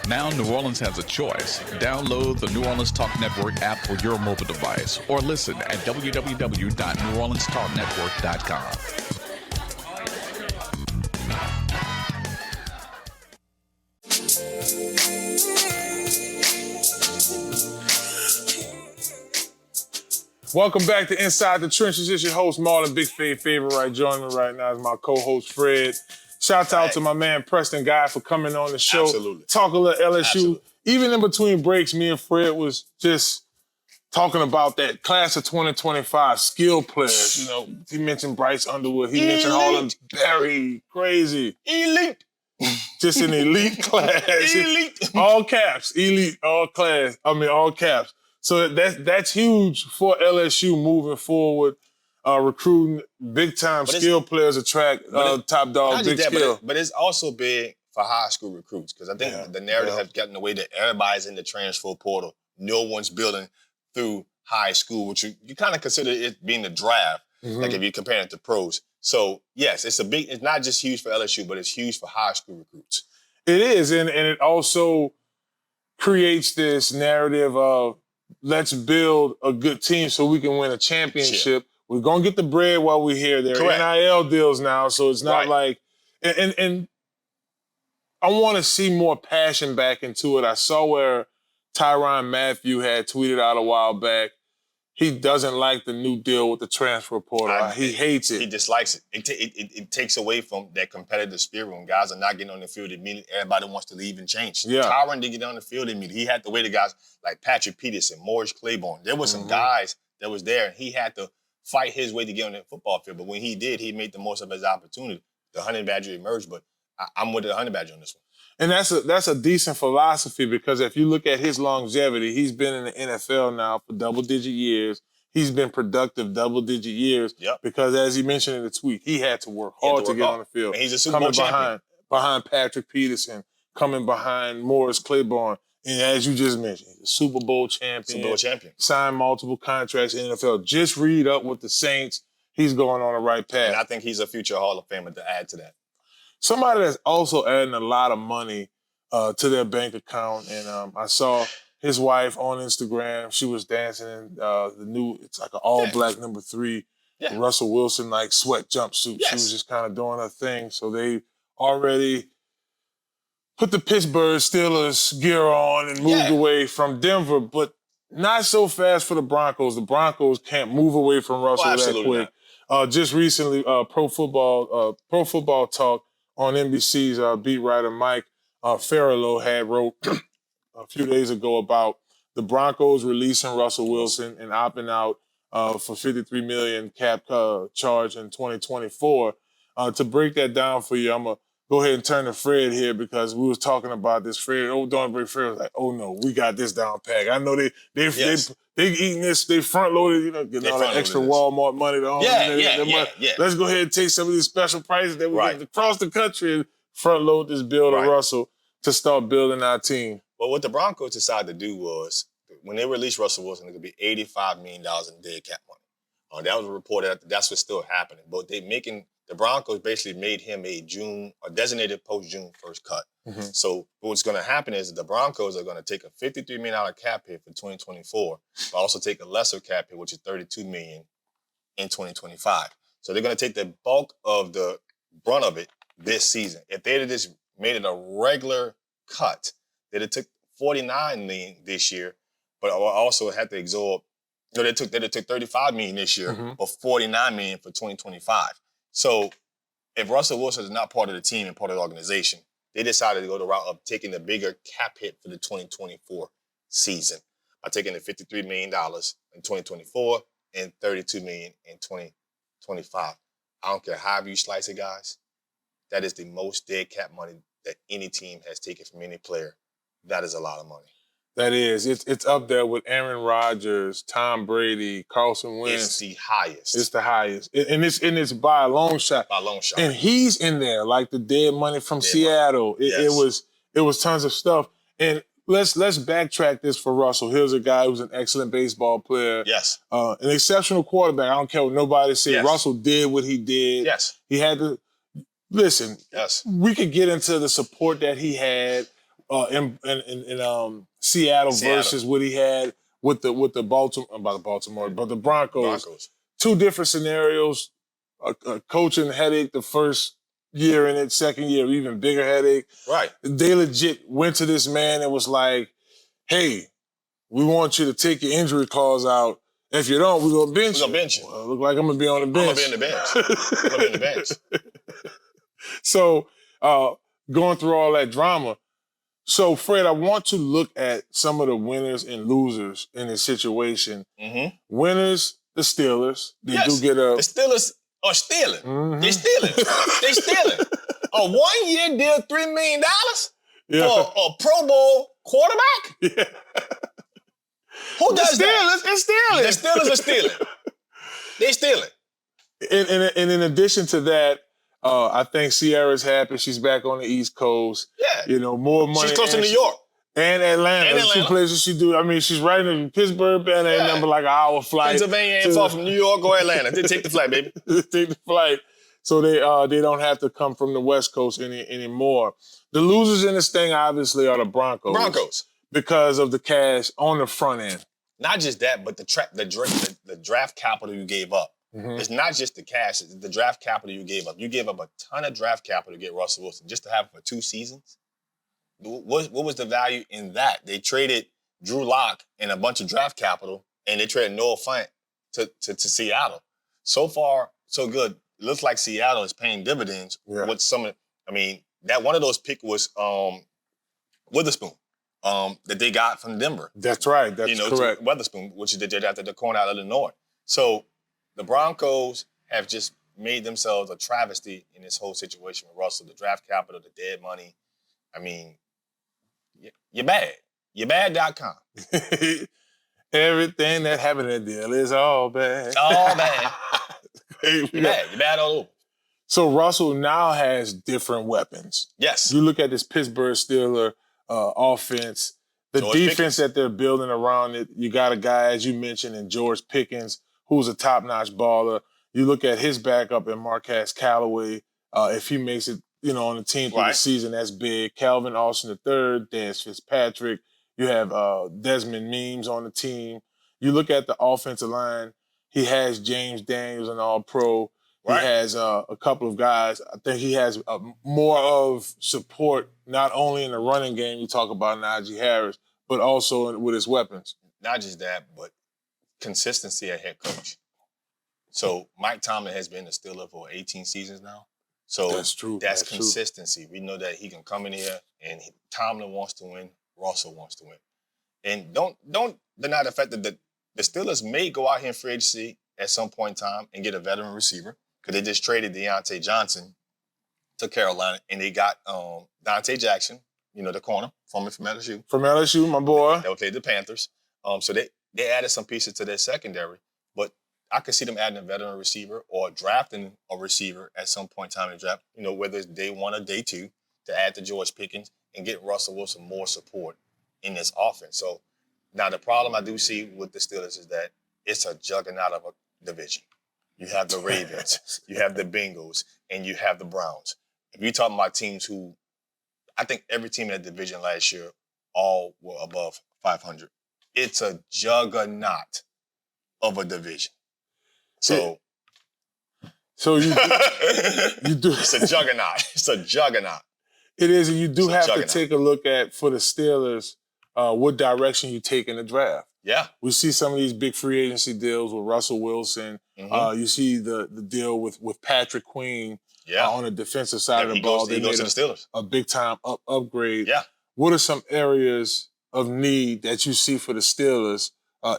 Now New Orleans has a choice. Download the New Orleans Talk Network app for your mobile device or listen at www.NewOrleansTalkNetwork.com. Welcome back to Inside the Trenches. It's your host, Marlon Big Fave Favorite. Joining me right now is my co-host, Fred. Shout out to my man, Preston Guy, for coming on the show. Absolutely. Talk a little LSU. Absolutely. Even in between breaks, me and Fred was just talking about that class of 2025 skill players. You know, he mentioned Bryce Underwood. He mentioned Harlan Berry. Crazy. Elite. Just an elite class. Elite. All caps. Elite. All caps. So that's huge for LSU moving forward. Recruiting big-time skill players attract top dog, big skill. But it's also big for high school recruits because I think the narrative has gotten away that everybody's in the transfer portal. No one's building through high school, which you kind of consider it being the draft, like if you're comparing it to pros. So, yes, it's not just huge for LSU, but it's huge for high school recruits. It is, and it also creates this narrative of let's build a good team so we can win a championship. We're going to get the bread while we're here. There are NIL deals now, so it's not like – and I want to see more passion back into it. I saw where Tyrann Mathieu had tweeted out a while back. He doesn't like the new deal with the transfer portal. He hates it. He dislikes it. It takes away from that competitive spirit when guys are not getting on the field immediately. Everybody wants to leave and change. Yeah. Tyrann didn't get on the field immediately. He had to wait the guys like Patrick Peterson, Morris Claiborne. There were some guys that was there, and he had to fight his way to get on the football field. But when he did, he made the most of his opportunity. The Honey Badger emerged, but I'm with the Honey Badger on this one. And that's a decent philosophy because if you look at his longevity, he's been in the NFL now for double-digit years. He's been productive double-digit years because, as he mentioned in the tweet, he had to work hard to get on the field. And he's a Super Bowl champion. behind Patrick Peterson, coming behind Morris Claiborne. And as you just mentioned, Super Bowl champion. Signed multiple contracts in the NFL. Just read up with the Saints. He's going on the right path. And I think he's a future Hall of Famer to add to that. Somebody that's also adding a lot of money to their bank account. And I saw his wife on Instagram. She was dancing in it's like an all-black number 3 Russell Wilson like sweat jumpsuit. She was just kind of doing her thing. So they already put the Pittsburgh Steelers gear on and moved away from Denver, but not so fast for the Broncos. The Broncos can't move away from Russell that quick. Just recently, Pro Football Talk on NBC's beat writer Mike Farrellow had wrote a few days ago about the Broncos releasing Russell Wilson and opting out for $53 million cap charge in 2024. To break that down for you, I'm going to go ahead and turn to Fred here because we was talking about this. Fred was like, oh no, we got this down pat. I know they eating this, they front loaded, getting all that extra Walmart money. Let's go ahead and take some of these special prices that we get across the country and front load this bill to Russell to start building our team. Well, what the Broncos decided to do was when they released Russell Wilson, it could be $85 million in dead cap money. That was reported. That's what's still happening. But the Broncos basically made him a designated post-June first cut. Mm-hmm. So what's going to happen is the Broncos are going to take a $53 million cap hit for 2024, but also take a lesser cap hit, which is $32 million in 2025. So they're going to take the bulk of the brunt of it this season. If they had just made it a regular cut, they'd have took $49 million this year, but also had to absorb. They took $35 million this year, but $49 million for 2025. So if Russell Wilson is not part of the team and part of the organization, they decided to go the route of taking the bigger cap hit for the 2024 season by taking the $53 million in 2024 and $32 million in 2025. I don't care how you slice it, guys. That is the most dead cap money that any team has taken from any player. That is a lot of money. That is. It's up there with Aaron Rodgers, Tom Brady, Carson Wentz. It's the highest. It's the highest. And it's by a long shot. By a long shot. And he's in there, like the dead money from Seattle. It was tons of stuff. And let's backtrack this for Russell. Here's a guy who's an excellent baseball player. Yes. An exceptional quarterback. I don't care what nobody said. Yes. Russell did what he did. Yes. He had to listen. Yes. We could get into the support that he had in Seattle versus what he had with the Broncos. Two different scenarios. A coaching headache the first year in it, second year, even bigger headache. Right. They legit went to this man and was like, hey, we want you to take your injury clause out. If you don't, we're going to bench you. We're going to bench you. Well, look like I'm going to be on the bench. I'm going to be in the bench. So, going through all that drama. So, Fred, I want to look at some of the winners and losers in this situation. Mm-hmm. Winners, the Steelers. They do get a... The Steelers are stealing. Mm-hmm. They're stealing. They're stealing. A one-year deal, $3 million for a Pro Bowl quarterback? Yeah. Who does that? They're stealing. The Steelers are stealing. They're stealing. And in addition to that, I think Sierra's happy. She's back on the East Coast. Yeah. More money. She's close to New York. And Atlanta. Two places she do. I mean, she's right in Pittsburgh, and number like an hour flight. Pennsylvania ain't far from New York or Atlanta. They take the flight, baby. Take the flight. So they don't have to come from the West Coast anymore. The losers in this thing, obviously, are the Broncos. Because of the cash on the front end. Not just that, but the draft capital you gave up. Mm-hmm. It's not just the cash, it's the draft capital you gave up. You gave up a ton of draft capital to get Russell Wilson just to have him for 2 seasons. What was the value in that? They traded Drew Lock and a bunch of draft capital, and they traded Noah Fant to Seattle. So far, so good. It looks like Seattle is paying dividends with that one of those picks was Witherspoon that they got from Denver. That's right. That's correct. Witherspoon, which is after the corner out of Illinois. So the Broncos have just made themselves a travesty in this whole situation with Russell. The draft capital, the dead money. I mean, you're bad. You're bad.com. Everything that happened in that deal is all bad. It's all bad. You're bad. You're bad all over. So Russell now has different weapons. Yes. You look at this Pittsburgh Steelers offense, the George defense Pickens. that they're building around it. You got a guy, as you mentioned, in George Pickens, who's a top-notch baller. You look at his backup in Marquez Callaway. If he makes it, on the team through the season, that's big. Calvin Austin III, Dan Fitzpatrick. You have Desmond Means on the team. You look at the offensive line. He has James Daniels, an All-Pro. He has a couple of guys. I think he has more of support, not only in the running game, you talk about Najee Harris, but also with his weapons. Not just that, but consistency at head coach. So Mike Tomlin has been a Steeler for 18 seasons now. So that's true. That's consistency. True. We know that he can come in here and Tomlin wants to win, Russell wants to win. And don't deny the fact that the Steelers may go out here in free agency at some point in time and get a veteran receiver. Because they just traded Deontay Johnson to Carolina, and they got Dante Jackson, the corner from LSU. From LSU, my boy. That played the Panthers. So they added some pieces to their secondary. But I could see them adding a veteran receiver or drafting a receiver at some point in time in the draft, whether it's day 1 or day 2, to add to George Pickens and get Russell Wilson more support in this offense. So now the problem I do see with the Steelers is that it's a juggernaut of a division. You have the Ravens, you have the Bengals, and you have the Browns. If you're talking about teams who, I think every team in that division last year all were above 500. It's a juggernaut of a division. So you do. It's a juggernaut. It's a juggernaut. It is, and you do have to take a look at, for the Steelers, what direction you take in the draft. Yeah. We see some of these big free agency deals with Russell Wilson. You see the deal with Patrick Queen on the defensive side of the ball. He goes to the Steelers. A big-time upgrade. Yeah. What are some areas of need that you see for the Steelers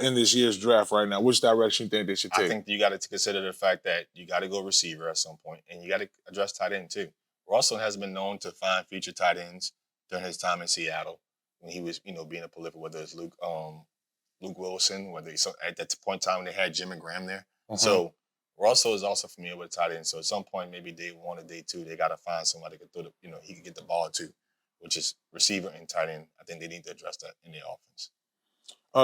in this year's draft right now? Which direction you think they should take? I think you got to consider the fact that you got to go receiver at some point, and you got to address tight end too. Russell has been known to find future tight ends during his time in Seattle when he was, being a prolific, whether it's Luke Wilson, whether it's at that point in time when they had Jimmy Graham there. So Russell is also familiar with tight end. So at some point, maybe day 1 or day 2, they got to find somebody that could throw he could get the ball to, which is receiver and tight end. I think they need to address that in their offense.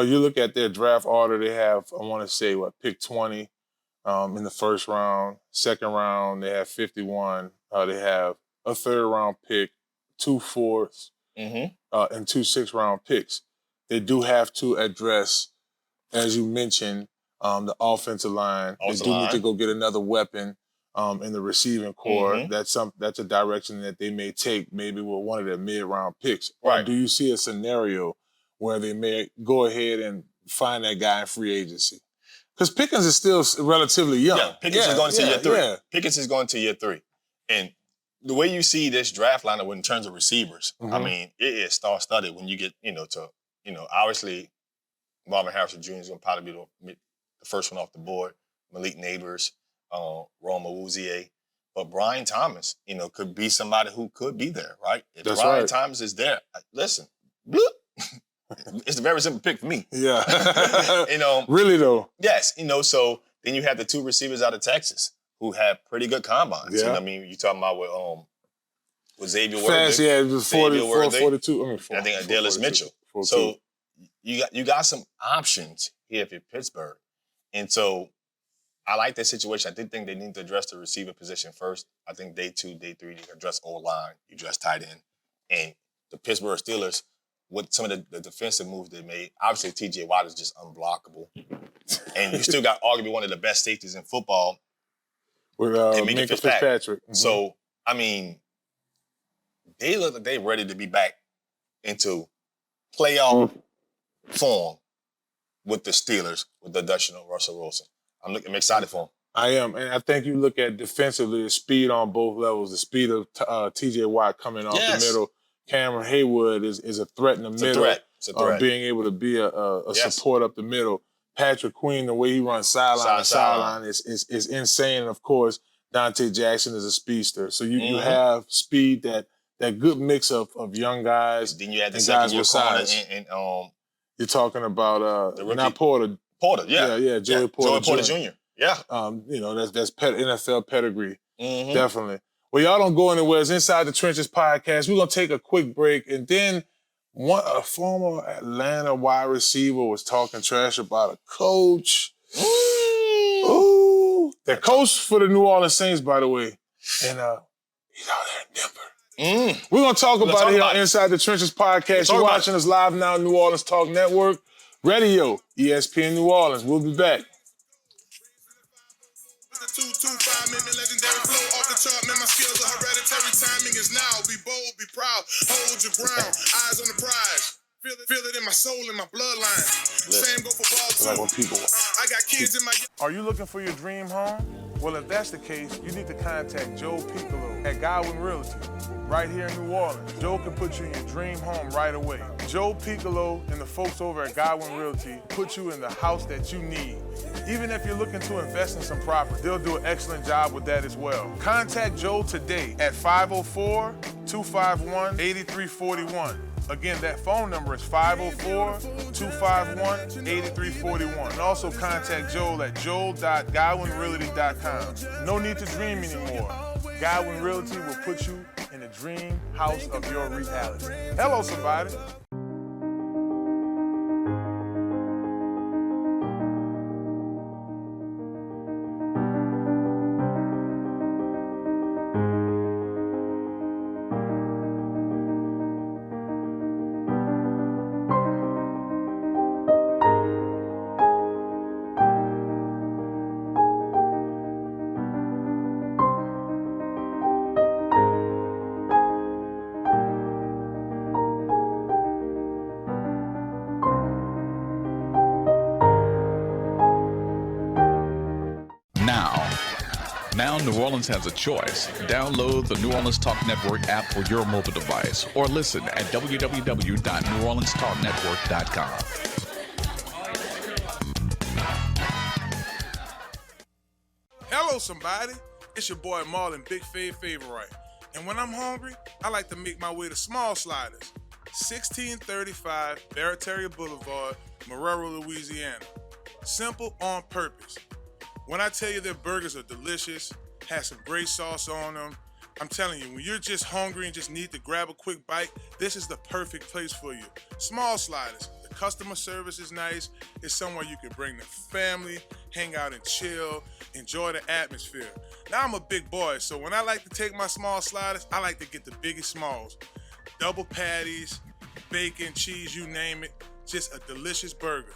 You look at their draft order, they have, I want to say, pick 20 in the first round. Second round, they have 51. They have a third-round pick, 2 fourths, and 2 sixth-round picks. They do have to address, as you mentioned, the offensive line. They do need to go get another weapon in the receiving core. That's a direction that they may take, maybe with one of their mid-round picks. Or do you see a scenario where they may go ahead and find that guy in free agency? Because Pickens is still relatively young. Yeah, Pickens is going to year 3. Yeah. Pickens is going to year 3. And the way you see this draft lineup in terms of receivers, I mean, it is star-studded when you get, obviously Marvin Harrison Jr. is going to probably be the first one off the board. Malik Neighbors, Roma Uzier. But Brian Thomas, could be somebody who could be there, right? If That's Brian right. Thomas is there, listen, bloop. It's a very simple pick for me. Yeah. Really though. Yes. So then you have the 2 receivers out of Texas who have pretty good combines. Yeah. You're talking about with Xavier Fast, Worthy. yeah, it was 42. I think Dallas Mitchell. 42. So you got some options here for Pittsburgh. And so I like that situation. I did think they need to address the receiver position first. I think day 2, day 3, you address O-line, you address tight end. And the Pittsburgh Steelers, with some of the defensive moves they made, obviously T.J. Watt is just unblockable. And you still got arguably one of the best safeties in football. With Minka Fitzpatrick. So, I mean, they look like they're ready to be back into playoff form with the Steelers, with the addition of Russell Wilson. I'm excited for him. I am. And I think you look at defensively, the speed on both levels, the speed of T.J. Watt coming off the middle. Cameron Haywood is a threat in the middle. It's a threat. Being able to be a support up the middle. Patrick Queen, the way he runs sideline to sideline is insane. And of course, Dante Jackson is a speedster. So you have speed, that good mix of young guys. Then you had the second year corner and you're talking about not Porter. Porter, yeah. Joey Porter Jr. Yeah. That's NFL pedigree. Definitely. Well, y'all don't go anywhere. It's Inside the Trenches podcast. We're going to take a quick break. And then a former Atlanta wide receiver was talking trash about a coach. Ooh. The coach for the New Orleans Saints, by the way. And he's out there in Denver. We're going to talk about it here on Inside the Trenches podcast. You're watching us live now on New Orleans Talk Network, Radio, ESPN New Orleans. We'll be back. The 225 make me legendary flow off the chart. Man, my skills are hereditary. Timing is now. Be bold, be proud. Hold your ground. Eyes on the prize. Feel it in my soul, in my bloodline. Same go for ball too. Like when people... I got kids in my... Are you looking for your dream home? Well, if that's the case, you need to contact Joe Picolo at Godwyn Realty, right here in New Orleans. Joe can put you in your dream home right away. Joe Picolo and the folks over at Godwyn Realty put you in the house that you need. Even if you're looking to invest in some property, they'll do an excellent job with that as well. Contact Joe today at 504-251-8341. Again, that phone number is 504-251-8341. And also contact Joel at joel.godwynrealty.com. No need to dream anymore. Godwyn Realty will put you in the dream house of your reality. Hello, somebody. Now New Orleans has a choice. Download the New Orleans Talk Network app for your mobile device or listen at www.neworleanstalknetwork.com. Hello, somebody. It's your boy Marlon, Big Favorite. And when I'm hungry, I like to make my way to Small Sliders, 1635 Barataria Boulevard, Marrero, Louisiana. Simple on purpose. When I tell you their burgers are delicious, have some great sauce on them, I'm telling you, when you're just hungry and just need to grab a quick bite, this is the perfect place for you. Small Sliders. The customer service is nice. It's somewhere you can bring the family, hang out and chill, enjoy the atmosphere. Now, I'm a big boy, so when I like to take my Small Sliders, I like to get the biggest smalls. Double patties, bacon, cheese, you name it. Just a delicious burger.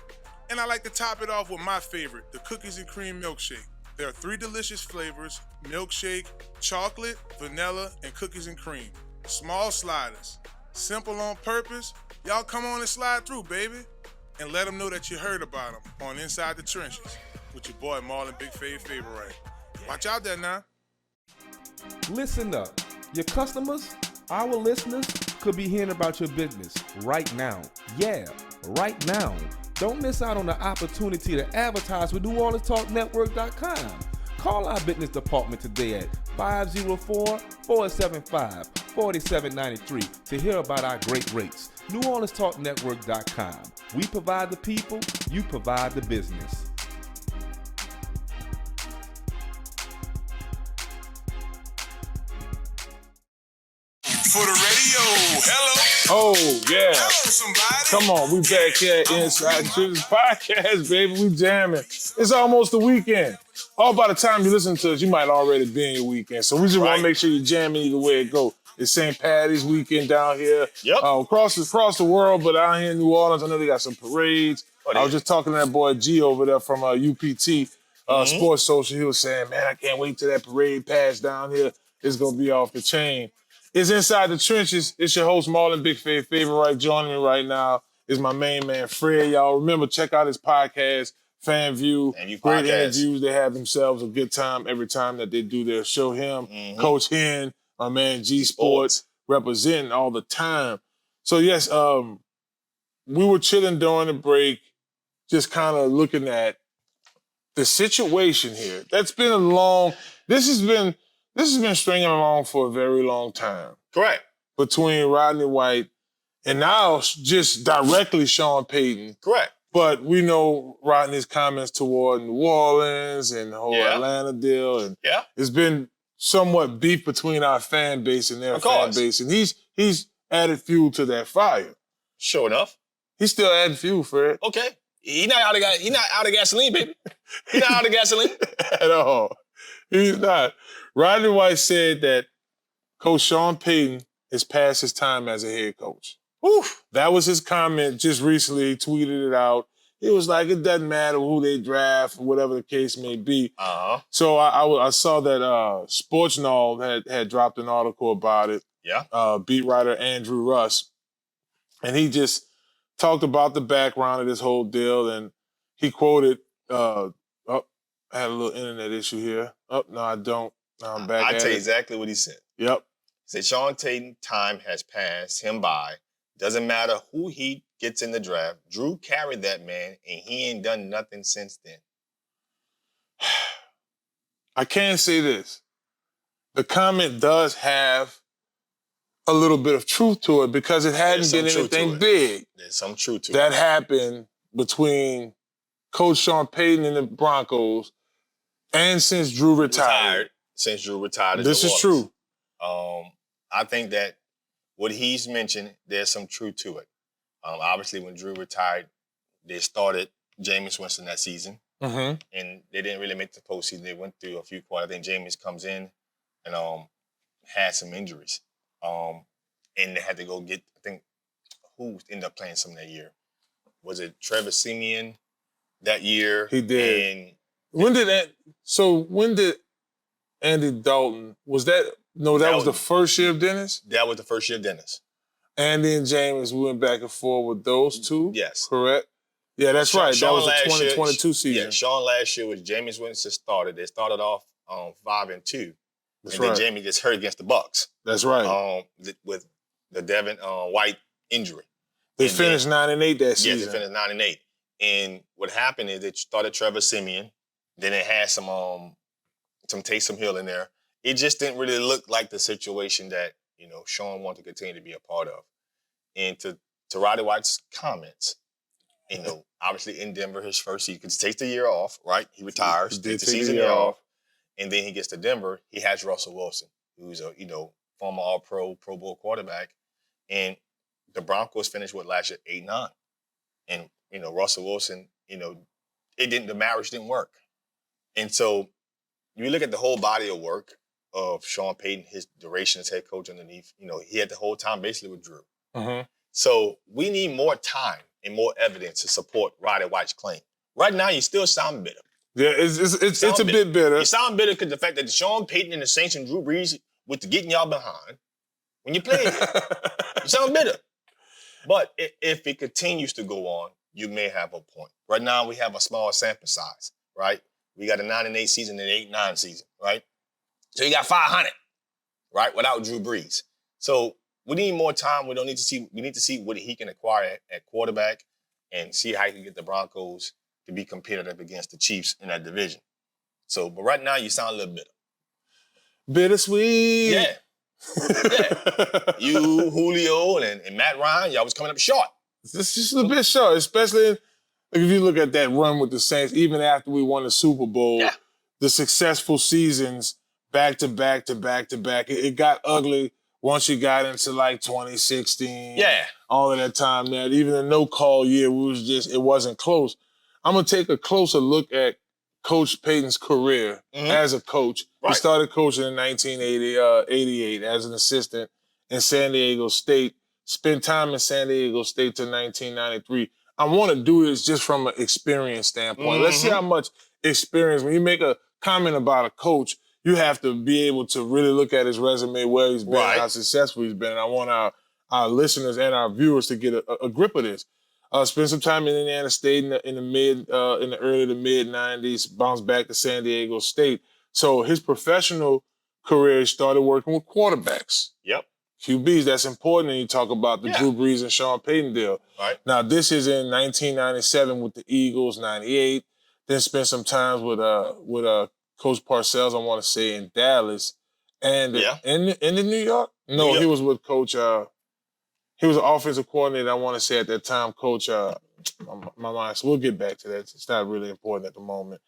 And I like to top it off with my favorite, the cookies and cream milkshake. There are 3 delicious flavors: milkshake, chocolate, vanilla, and cookies and cream. Small Sliders. Simple on purpose. Y'all come on and slide through, baby. And let them know that you heard about them on Inside the Trenches with your boy Marlon, Big Favorite. Watch out there now. Listen up. Your customers, our listeners, could be hearing about your business right now. Yeah, right now. Don't miss out on the opportunity to advertise with NewOrleansTalkNetwork.com. Call our business department today at 504-475-4793 to hear about our great rates. NewOrleansTalkNetwork.com. We provide the people, you provide the business. For the radio, hello. Oh, yeah. Hello, somebody. Come on, we back here at Inside the Trenches podcast, baby. We jamming. It's almost the weekend. By the time you listen to us, you might already be in your weekend. So we just want to make sure you're jamming either way it go. It's St. Patty's weekend down here. Yep. Across the world, but out here in New Orleans, I know they got some parades. I was just talking to that boy G over there from UPT Sports Social. He was saying, man, I can't wait till that parade pass down here. It's going to be off the chain. It's Inside the Trenches. It's your host, Marlon, Big Favorite. Joining me right now is my main man, Fred. Y'all remember, check out his podcast, Fan View. Great interviews. They have themselves a good time every time that they do their show. Him, Coach Hen, my man G Sports, representing all the time. So, yes, we were chilling during the break, just kind of looking at the situation here. That's been this has been stringing along for a very long time. Correct. Between Rodney White and now just directly Sean Payton. Correct. But we know Rodney's comments toward New Orleans and the whole Atlanta deal. And it's been somewhat beef between our fan base and their fan base, and he's added fuel to that fire. Sure enough. He's still adding fuel, Fred. Okay. He's not out of gasoline, baby. He's not out of gasoline. At all. He's not. Roddy White said that Coach Sean Payton is past his time as a head coach. Oof. That was his comment just recently. He tweeted it out. It was like, it doesn't matter who they draft, whatever the case may be. Uh-huh. So I saw that Sports Null had dropped an article about it. Yeah. Beat writer Andrew Russ. And he just talked about the background of this whole deal, and he quoted, I had a little internet issue here. Oh, no, I don't. Now I'm back I'll at tell you it. exactly what he said. Yep. He said, Sean Payton, time has passed him by. Doesn't matter who he gets in the draft. Drew carried that man, and he ain't done nothing since then. I can say this. The comment does have a little bit of truth to it because it hadn't been anything big. There's some truth to it. That happened between Coach Sean Payton and the Broncos and since Drew retired. Since Drew retired. This is true. I think that what he's mentioned, there's some truth to it. Obviously, when Drew retired, they started Jameis Winston that season, and they didn't really make the postseason. They went through a few quarters. I think Jameis comes in and had some injuries, and they had to go get, I think, who ended up playing some that year? Was it Trevor Siemian that year? He did. And when did Andy Dalton, was that, no, that was the first year of Dennis? That was the first year of Dennis. Andy and James went back and forth with those two? Yes. Correct? Yeah, that's right. Sean that was the 2022 season. Yeah, Sean last year was Jameis Winston started. They started off 5-2. That's and right. then Jamie gets hurt against the Bucks. That's right. With the Devin White injury. They finished 9-8 that season. Yes, they finished 9-8. And what happened is they started Trevor Siemian. Then it had some Taysom Hill in there. It just didn't really look like the situation that, Sean wanted to continue to be a part of. And to Roddy White's comments, obviously in Denver, his first season, because he takes the year off, right? He retires, takes the season off, and then he gets to Denver. He has Russell Wilson, who's a, former All-Pro, Pro Bowl quarterback. And the Broncos finished last year 8-9. And, Russell Wilson, the marriage didn't work. And so you look at the whole body of work of Sean Payton, his duration as head coach underneath, he had the whole time basically with Drew. Mm-hmm. So we need more time and more evidence to support Roddy White's claim. Right now, you still sound bitter. Yeah, it's a bit bitter. You sound bitter because the fact that Sean Payton and the Saints and Drew Brees was getting y'all behind when you played it. You sound bitter. But if it continues to go on, you may have a point. Right now, we have a small sample size, right? We got a 9-8 season and an 8-9 season, right? So you got 500, right, without Drew Brees. So we need more time. We need to see what he can acquire at quarterback and see how he can get the Broncos to be competitive against the Chiefs in that division. So, but right now you sound a little bitter. Bittersweet. Yeah. You, Julio, and Matt Ryan, y'all was coming up short. It's just a bit short, especially if you look at that run with the Saints, even after we won the Super Bowl, the successful seasons back to back to back to back. It got ugly once you got into like 2016. Yeah. All of that time there. Even the no-call year, it wasn't close. I'm going to take a closer look at Coach Payton's career as a coach. Right. He started coaching in 1988 as an assistant in San Diego State, spent time in San Diego State till 1993. I want to do this just from an experience standpoint. Let's see how much experience. When you make a comment about a coach, you have to be able to really look at his resume, where he's been, how successful he's been. And I want our listeners and our viewers to get a grip of this. Spent some time in Indiana State in the early to mid 90s, bounced back to San Diego State. So his professional career started working with quarterbacks. Yep. QBs, that's important when you talk about the Drew Brees and Sean Payton deal. Right. Now, this is in 1997 with the Eagles, 98. Then spent some time with Coach Parcells, I want to say, in Dallas. And in New York? No, he was with Coach, he was an offensive coordinator, I want to say at that time, Coach, my mind, so we'll get back to that. It's not really important at the moment.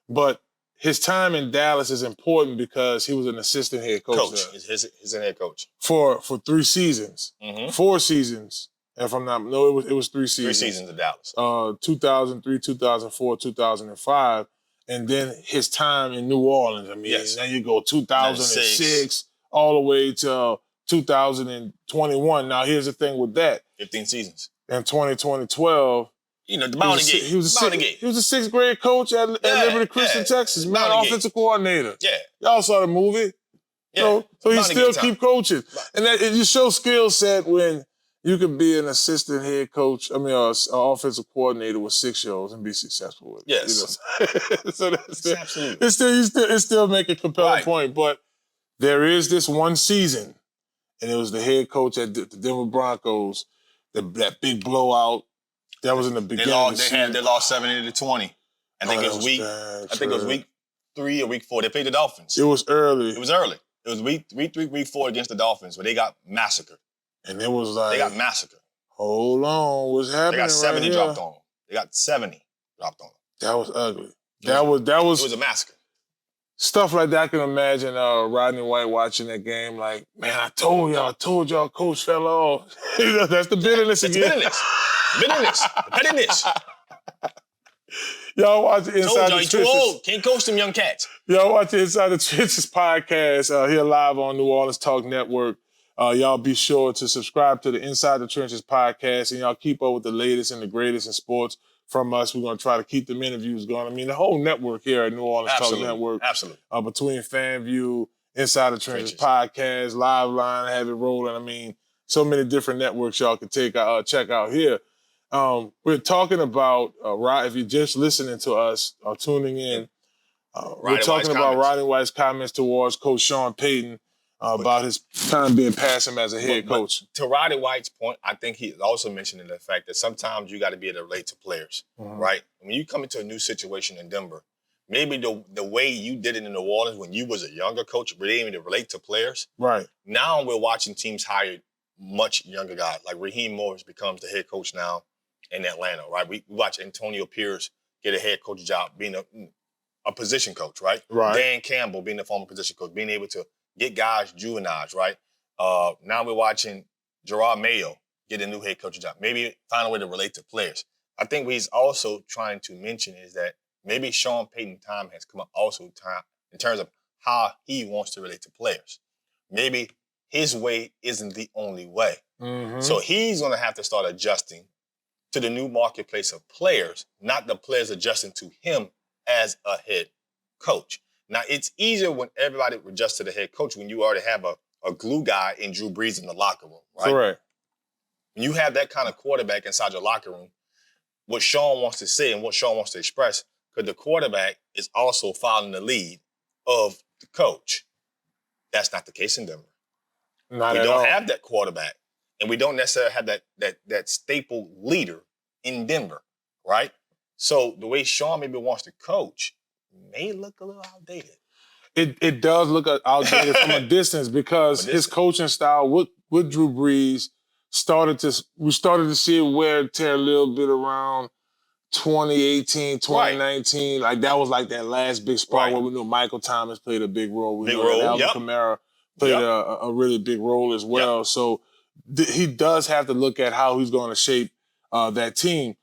But his time in Dallas is important because he was an assistant head coach. He's a head coach. For 3 seasons. 4 seasons. If I'm not, no, it was 3 seasons. 3 seasons in Dallas. 2003, 2004, 2005. And then his time in New Orleans. I mean, then you go 2006 all the way to 2021. Now, here's the thing with that. 15 seasons. In 2012, you know, the Bounty Gate. He was a 6th grade coach at Liberty Christian, Texas. Man, offensive coordinator. Yeah. Y'all saw the movie. Yeah. So he still keep coaching. And you show skill set when you could be an assistant head coach, an offensive coordinator with 6-year-olds and be successful with it. Yes. You know? So it's still making a compelling point. But there is this one season, and it was the head coach at the Denver Broncos, that big blowout. That was in the beginning. They lost 70-20. I think it was week 3 or week 4. They played the Dolphins. It was early. It was week 4 against the Dolphins, where they got massacred. And it was like, they got massacred. Hold on, what's happening? They got 70 dropped on them. They got 70 dropped on them. That was ugly. That was. It was a massacre. Stuff like that. I can imagine Rodney White watching that game. Like, man, I told y'all, coach fell off. That's the bitterness again. Bitterness. Pettiness. Y'all watch the Inside the Trenches. Too old. Can't coach them young cats. Y'all watch the Inside the Trenches podcast here live on New Orleans Talk Network. Y'all be sure to subscribe to the Inside the Trenches podcast, and y'all keep up with the latest and the greatest in sports from us. We're going to try to keep them interviews going. I mean, the whole network here at New Orleans Talk Network. Absolutely. Between FanView, Inside the Trenches podcast, Live Line, Have It Rolling. I mean, so many different networks y'all can check out here. We're talking about, if you're just listening to us or tuning in, we're talking about Roddy White's comments towards Coach Sean Payton about his time being past him as a head coach. To Roddy White's point, I think he also mentioned the fact that sometimes you got to be able to relate to players, right? When you come into a new situation in Denver, maybe the way you did it in New Orleans when you was a younger coach, but able to relate to players. Right. Now we're watching teams hire much younger guys. Like Raheem Morris becomes the head coach now in Atlanta, right? We watch Antonio Pierce get a head coach job, being a position coach, right? Right. Dan Campbell being the former position coach, being able to get guys juveniled, right? Now we're watching Gerard Mayo get a new head coach job. Maybe find a way to relate to players. I think what he's also trying to mention is that maybe Sean Payton's time has come up also in terms of how he wants to relate to players. Maybe his way isn't the only way. So he's going to have to start adjusting to the new marketplace of players, not the players adjusting to him as a head coach. Now, it's easier when everybody adjusts to the head coach when you already have a glue guy in Drew Brees in the locker room, right? Correct. When you have that kind of quarterback inside your locker room, what Sean wants to say and what Sean wants to express, because the quarterback is also following the lead of the coach. That's not the case in Denver. We don't have that quarterback, and we don't necessarily have that staple leader in Denver, right? So the way Sean maybe wants to coach may look a little outdated. It does look outdated from a distance because his coaching style with Drew Brees we started to see it wear and tear a little bit around 2018, 2019. Like that was like that last big spark where we knew Michael Thomas played a big role. We knew Alvin Kamara played a really big role as well. So he does have to look at how he's going to shape that team.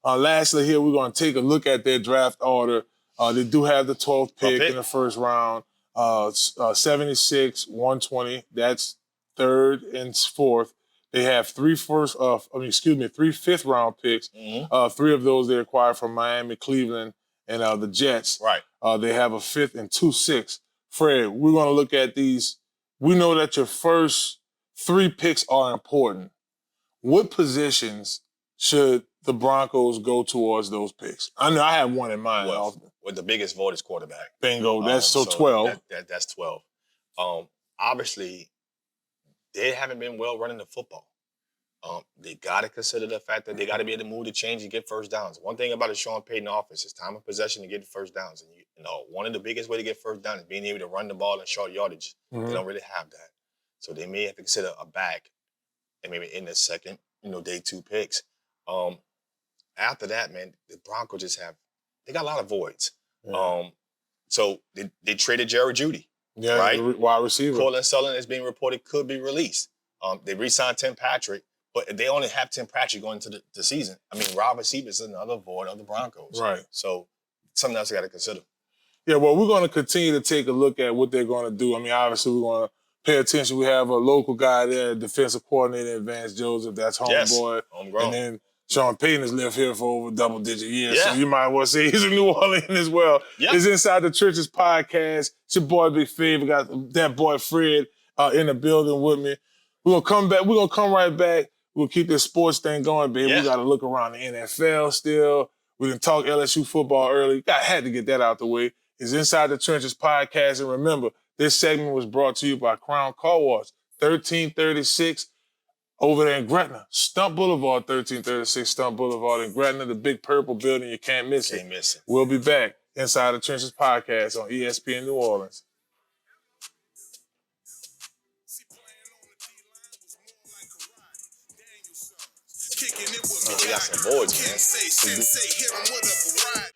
Lastly, here we're going to take a look at their draft order. They do have the 12th pick in the first round. 76, 120. That's 3rd and 4th. They have 3 fifth round picks. 3 of those they acquired from Miami, Cleveland, and the Jets. Right. They have a 5th and 2 6th. Fred, we're going to look at these. We know that your first 3 picks are important. What positions should the Broncos go towards those picks? I know I have one in mind. Well, the biggest vote is quarterback. Bingo. That's 12. That's 12. Obviously, they haven't been well running the football. They got to consider the fact that they got to be able to move the change and get first downs. One thing about the Sean Payton offense is time of possession to get first downs. And one of the biggest way to get first down is being able to run the ball in short yardage. They don't really have that. So they may have to consider a back and maybe in the second, day 2 picks. After that, man, the Broncos they got a lot of voids. So they traded Jared Judy. Yeah, right? Wide receiver. Cortland Sutherland is being reported could be released. They re-signed Tim Patrick, but they only have Tim Patrick going into the season. I mean, Robert Siebert is another void of the Broncos. Right. So something else you got to consider. Yeah, well, we're going to continue to take a look at what they're going to do. I mean, obviously, we're going to pay attention. We have a local guy there, defensive coordinator, Vance Joseph. That's homeboy. Yes, homegrown. And then Sean Payton has lived here for over double-digit years, Yeah. so you might well say he's a New Orleans as well. Yeah. It's Inside the Trenches podcast. It's your boy, Big Fave. We got that boy, Fred, in the building with me. We're going to come back. We're going to come right back. We'll keep this sports thing going, baby. Yeah. We got to look around the NFL still. We didn't talk LSU football early. Had to get that out the way. It's Inside the Trenches podcast. And remember, this segment was brought to you by Crown Car Wash, 1336 over there in Gretna. Stump Boulevard, 1336 Stump Boulevard in Gretna, the big purple building. You can't miss it. Can't miss it. We'll be back. Inside the Trenches podcast on ESPN New Orleans. We got some boys, man.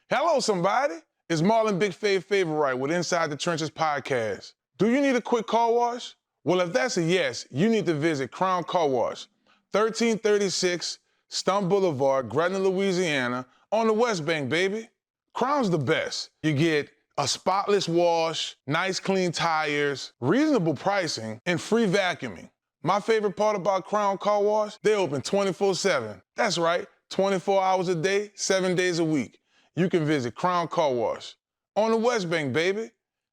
Hello, somebody. It's Marlon Big Fave Favorite with Inside the Trenches podcast. Do you need a quick car wash? Well, if that's a yes, you need to visit Crown Car Wash, 1336 Stump Boulevard, Gretna, Louisiana, on the West Bank, baby. Crown's the best. You get a spotless wash, nice clean tires, reasonable pricing, and free vacuuming. My favorite part about Crown Car Wash, they open 24/7. That's right, 24 hours a day, 7 days a week. You can visit Crown Car Wash on the West Bank, baby,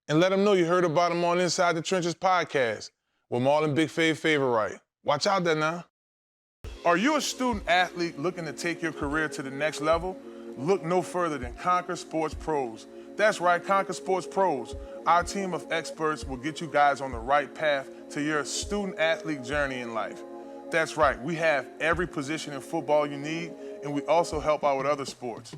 and let them know you heard about them on Inside the Trenches podcast with Marlon Big Fave Favorite. Watch out there now. Are you a student athlete looking to take your career to the next level? Look no further than Conquer Sports Pros. That's right, Conquer Sports Pros. Our team of experts will get you guys on the right path to your student athlete journey in life. That's right, we have every position in football you need, and we also help out with other sports.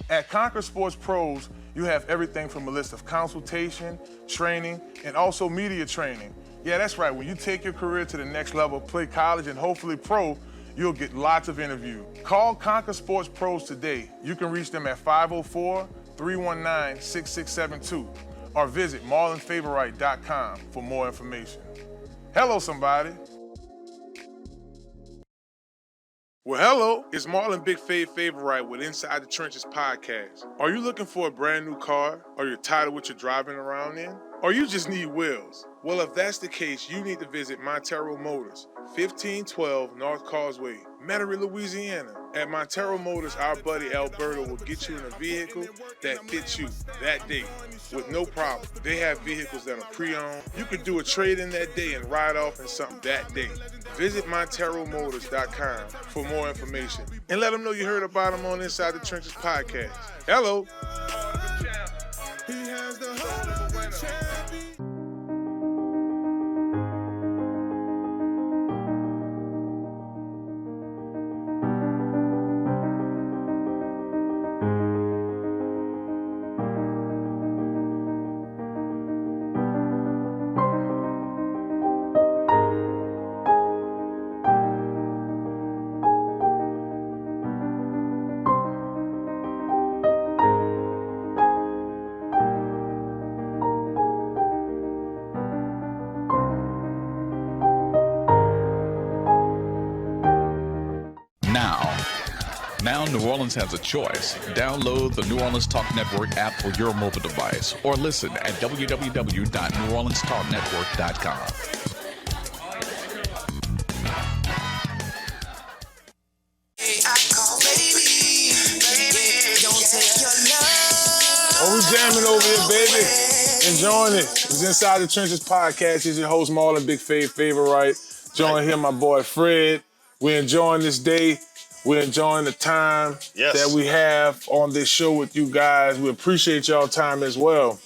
At Conquer Sports Pros, you have everything from a list of consultation, training, and also media training. Yeah, that's right. When you take your career to the next level, play college, and hopefully pro, you'll get lots of interviews. Call Conquer Sports Pros today. You can reach them at 504-319-6672 or visit marlonfavorite.com for more information. Hello, somebody. Well, hello, it's Marlon Big Fave Favorite with Inside the Trenches podcast. Are you looking for a brand new car? Or you're tired of what you're driving around in? Or you just need wheels? Well, if that's the case, you need to visit Montero Motors, 1512 North Causeway, Metairie, Louisiana. At Montero Motors, our buddy Alberto will get you in a vehicle that fits you that day with no problem. They have vehicles that are pre-owned. You could do a trade-in that day and ride off in something that day. Visit MonteroMotors.com for more information and let them know you heard about them on Inside the Trenches podcast. Hello. Now New Orleans has a choice. Download the New Orleans Talk Network app for your mobile device or listen at www.neworleanstalknetwork.com. Oh, we jamming over here, baby. Enjoying it. It's Inside the Trenches podcast. It's your host, Marlon Big Fave Favorite. Join here, my boy Fred. We're enjoying this day. We're enjoying the time that we have on this show with you guys. We appreciate y'all time as well.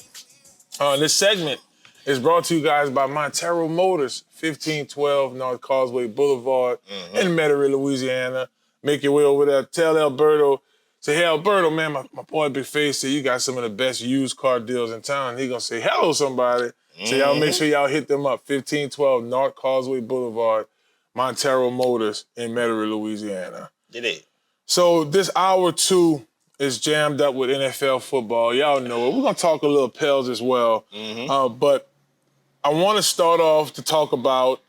This segment is brought to you guys by Montero Motors, 1512 North Causeway Boulevard in Metairie, Louisiana. Make your way over there. Tell Alberto, say, hey, Alberto, man, my boy Big Face said you got some of the best used car deals in town. He gonna say, hello, somebody. So y'all make sure y'all hit them up, 1512 North Causeway Boulevard, Montero Motors in Metairie, Louisiana. It is. So this hour two is jammed up with NFL football. Y'all know it. We're going to talk a little Pels as well. But I want to start off to talk about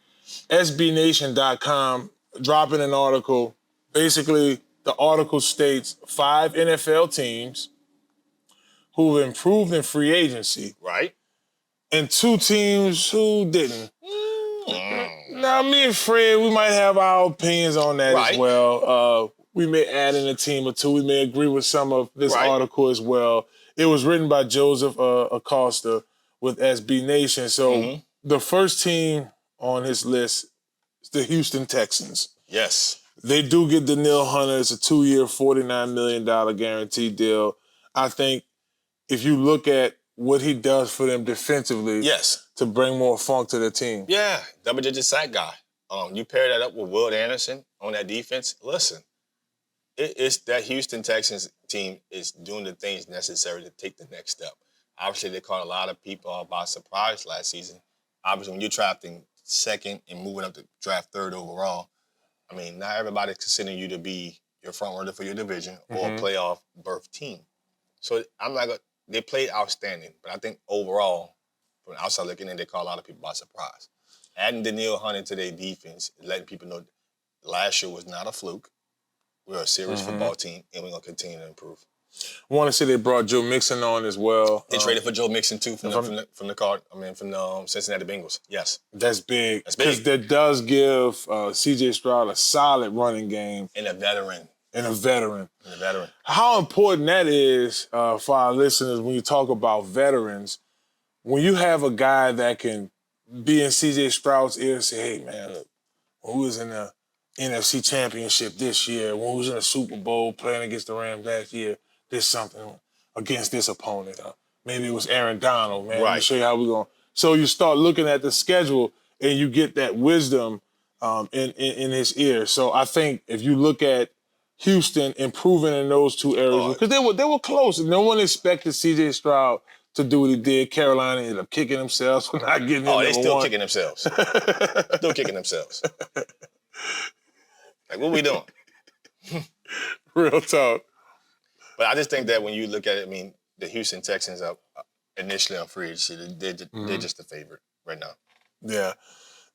SBNation.com dropping an article. Basically, the article states 5 NFL teams who improved in free agency. Right. And 2 teams who didn't. Now, me and Fred, we might have our opinions on that as well. We may add in a team or 2. We may agree with some of this article as well. It was written by Joseph Acosta with SB Nation. So the first team on his list is the Houston Texans. Yes. They do get Danielle Hunter. It's a 2-year, $49 million guaranteed deal. I think if you look at what he does for them defensively, to bring more funk to the team. Yeah, double-digit sack guy. You pair that up with Will Anderson on that defense. Listen, it's that Houston Texans team is doing the things necessary to take the next step. Obviously, they caught a lot of people by surprise last season. Obviously, when you're drafting second and moving up to draft third overall, I mean, not everybody's considering you to be your front runner for your division or a playoff berth team. So I'm not gonna. They played outstanding, but I think overall, from the outside looking in, they caught a lot of people by surprise. Adding Danielle Hunter to their defense, letting people know last year was not a fluke. We're a serious football team, and we're going to continue to improve. I want to say they brought Joe Mixon on as well. They traded for Joe Mixon, too, from the Cincinnati Bengals. Yes. That's big. Because that does give C.J. Stroud a solid running game. And a veteran. How important that is for our listeners when you talk about veterans. When you have a guy that can be in C.J. Stroud's ear and say, hey, man, look, when we was in the NFC Championship this year, when we was in the Super Bowl playing against the Rams last year, there's something against this opponent. Maybe it was Aaron Donald, man. Let me show you how we're going. So you start looking at the schedule and you get that wisdom in his ear. So I think if you look at Houston improving in those 2 areas, because they were close. No one expected C.J. Stroud to do what he did. Carolina ended up kicking themselves for not getting him. They still kicking themselves. Still kicking themselves. Like, what we doing? Real talk. But I just think that when you look at it, I mean, the Houston Texans are initially on free agency. They're just the favorite right now. Yeah,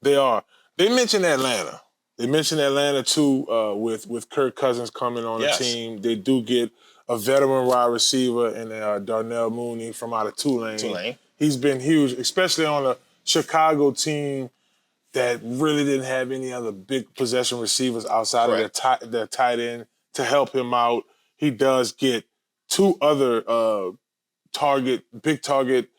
they are. They mentioned Atlanta. They mentioned Atlanta, too, with Kirk Cousins coming on the team. They do get a veteran wide receiver in Darnell Mooney from out of Tulane. He's been huge, especially on a Chicago team that really didn't have any other big possession receivers outside of their tight end to help him out. He does get 2 other big target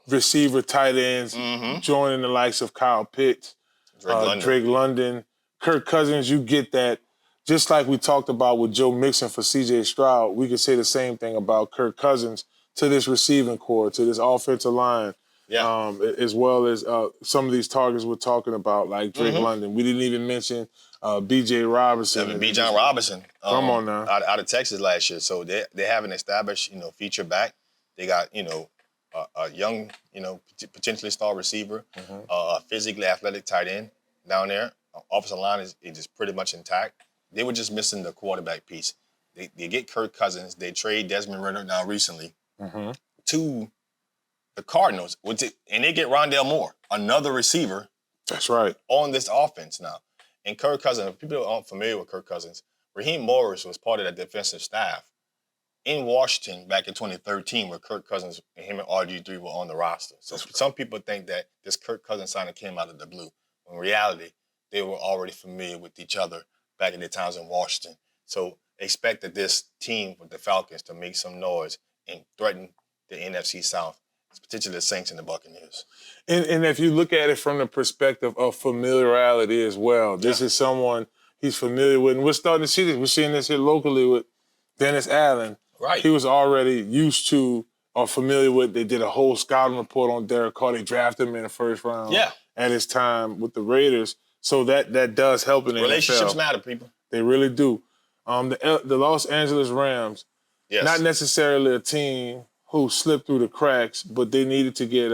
receiver tight ends joining the likes of Kyle Pitts, Drake London. Kirk Cousins, you get that. Just like we talked about with Joe Mixon for C.J. Stroud, we could say the same thing about Kirk Cousins to this receiving corps, to this offensive line, as well as some of these targets we're talking about, like Drake London. We didn't even mention B.J. Robinson. Bijan Robinson. Come on now. Out of Texas last year. So they have an established, feature back. They got, a young, potentially star receiver, a physically athletic tight end down there. Offensive line is just pretty much intact. They were just missing the quarterback piece. They get Kirk Cousins. They trade Desmond Ridder now recently to the Cardinals, and they get Rondale Moore, another receiver. That's right. On this offense now. And Kirk Cousins, if people aren't familiar with Kirk Cousins, Raheem Morris was part of that defensive staff in Washington back in 2013 where Kirk Cousins and him and RG3 were on the roster. So some people think that this Kirk Cousins signing came out of the blue. In reality, they were already familiar with each other back in their times in Washington. So expect that this team with the Falcons to make some noise and threaten the NFC South, particularly the Saints and the Buccaneers. And if you look at it from the perspective of familiarity as well, this is someone he's familiar with. And we're starting to see this. We're seeing this here locally with Dennis Allen. Right. He was already used to or familiar with. They did a whole scouting report on Derek Carr. They drafted him in the first round at his time with the Raiders. So that does help in the Relationships NFL. matter, people. They really do. The Los Angeles Rams, not necessarily a team who slipped through the cracks, but they needed to get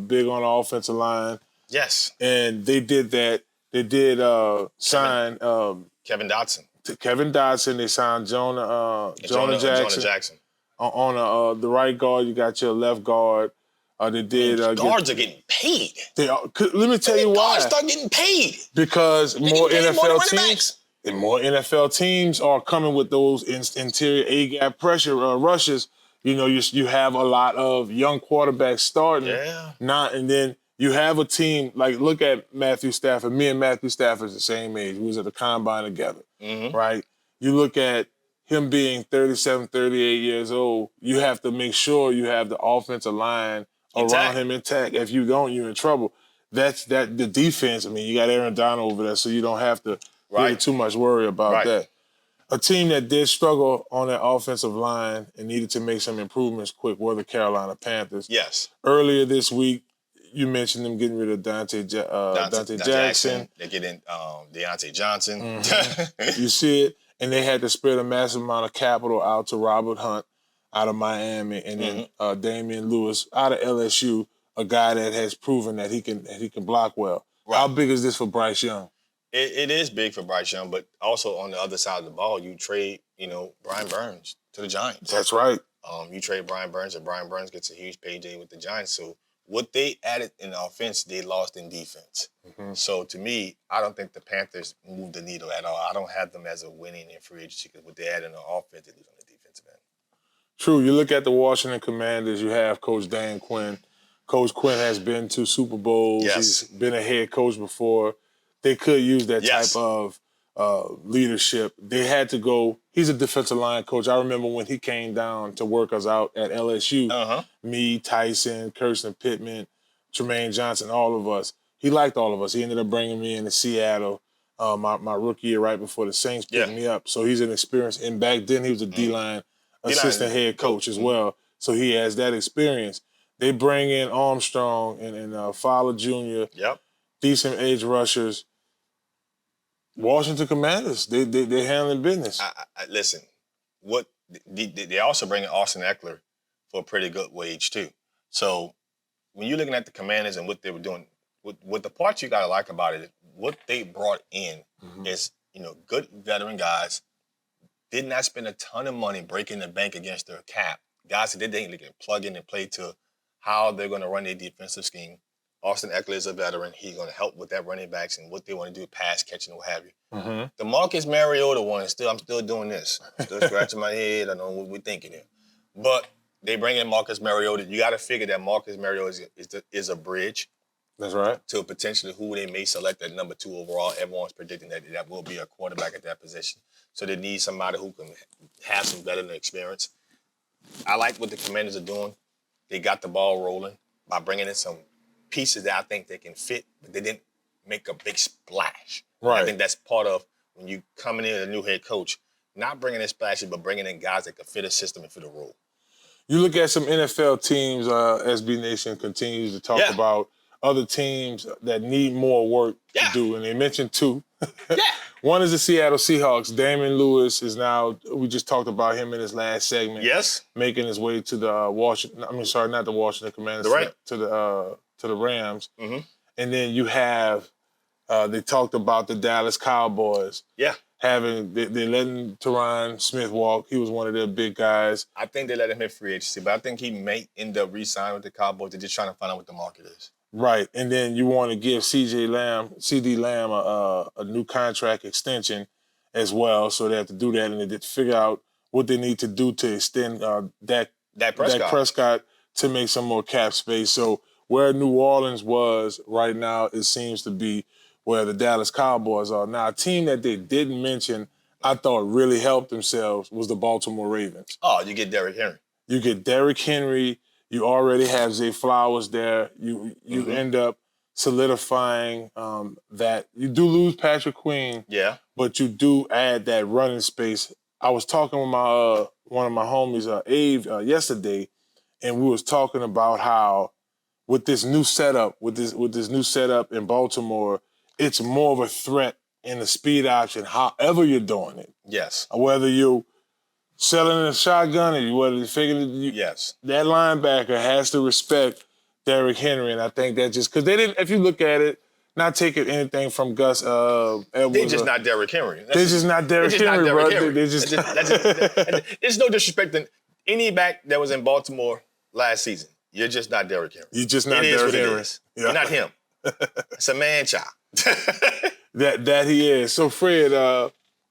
big on the offensive line. Yes. And they did that. They did sign Kevin Dotson. Kevin Dotson. They signed Jonah Jackson. On the right guard, you got your left guard. They did. Guards are getting paid. Let me tell you why. Guards start getting paid because more NFL teams are coming with those interior A-gap pressure rushes. You know, you have a lot of young quarterbacks starting. Yeah. And then you have a team, like, look at Matthew Stafford. Me and Matthew Stafford is the same age. We was at the combine together, right? You look at him being 37, 38 years old, you have to make sure you have the offensive line around him intact. If you don't, you're in trouble. That's the defense. I mean, you got Aaron Donald over there, so you don't have to really too much worry about that. A team that did struggle on that offensive line and needed to make some improvements quick were the Carolina Panthers. Yes. Earlier this week, you mentioned them getting rid of Dante Jackson. They're getting Deontay Johnson. You see it. And they had to spread a massive amount of capital out to Robert Hunt out of Miami, and then Damian Lewis out of LSU, a guy that has proven that he can block well. Right. How big is this for Bryce Young? It is big for Bryce Young, but also on the other side of the ball, you trade, Brian Burns to the Giants. That's right. You trade Brian Burns, and Brian Burns gets a huge payday with the Giants. So what they added in offense, they lost in defense. So to me, I don't think the Panthers moved the needle at all. I don't have them as a winning in free agency because what they add in the offense, they lose on the defensive end. True. You look at the Washington Commanders, you have Coach Dan Quinn. Coach Quinn has been to Super Bowls. Yes. He's been a head coach before. They could use that type of leadership. They had to go. He's a defensive line coach. I remember when he came down to work us out at LSU. Me, Tyson, Kirsten Pittman, Tremaine Johnson, all of us. He liked all of us. He ended up bringing me into Seattle my rookie year right before the Saints picked me up. So he's an experienced. And back then he was a D-line assistant head coach as well. So he has that experience. They bring in Armstrong and Fowler Jr. Yep. Decent age rushers. Washington Commanders, they're handling business. Listen, they also bring in Austin Eckler for a pretty good wage too. So when you're looking at the Commanders and what they were doing, what the part you gotta like about it is what they brought in is good veteran guys. Did not spend a ton of money breaking the bank against their cap. Guys that they can plug in and play to how they're going to run their defensive scheme. Austin Eckler is a veteran. He's going to help with that running backs and what they want to do, pass catching and what have you. The Marcus Mariota one I'm still doing this. Still scratching my head. I know what we're thinking here. But they bring in Marcus Mariota. You got to figure that Marcus Mariota is a bridge. That's right. To potentially who they may select at number 2 overall. Everyone's predicting that will be a quarterback at that position. So they need somebody who can have some veteran experience. I like what the Commanders are doing. They got the ball rolling by bringing in some pieces that I think they can fit, but they didn't make a big splash. Right. I think that's part of when you coming in as a new head coach, not bringing in splashes, but bringing in guys that can fit a system and fit a role. You look at some NFL teams, SB Nation continues to talk about other teams that need more work to do, and they mentioned 2. One is the Seattle Seahawks. Damian Lewis is now, we just talked about him in his last segment. Yes. Making his way to the not the Washington Commanders, to the Rams. And then you have, they talked about the Dallas Cowboys. Yeah. They're letting Tyron Smith walk. He was one of their big guys. I think they let him hit free agency, but I think he may end up re-signing with the Cowboys. They're just trying to find out what the market is. Right, and then you want to give CD Lamb a new contract extension as well, so they have to do that, and they did figure out what they need to do to extend Dak Prescott to make some more cap space. So where New Orleans was right now, it seems to be where the Dallas Cowboys are. Now, a team that they didn't mention, I thought really helped themselves, was the Baltimore Ravens. Oh, you get Derrick Henry. You get Derrick Henry. You already have Zay Flowers there. You end up solidifying that. You do lose Patrick Queen, but you do add that running space. I was talking with my one of my homies, Ave, yesterday, and we was talking about how with this new setup in Baltimore, it's more of a threat in the speed option, however you're doing it. Yes. Whether you selling a shotgun, or whether you figuring that linebacker has to respect Derrick Henry, and I think that just because they didn't. If you look at it, not taking anything from Gus. They're just not Derrick Henry. They're just not Derrick Henry, bro. There's no disrespecting any back that was in Baltimore last season. You're just not Derrick Henry. You're just not Derrick Henry. Yeah. You're not him. It's a man child. that he is. So, Fred,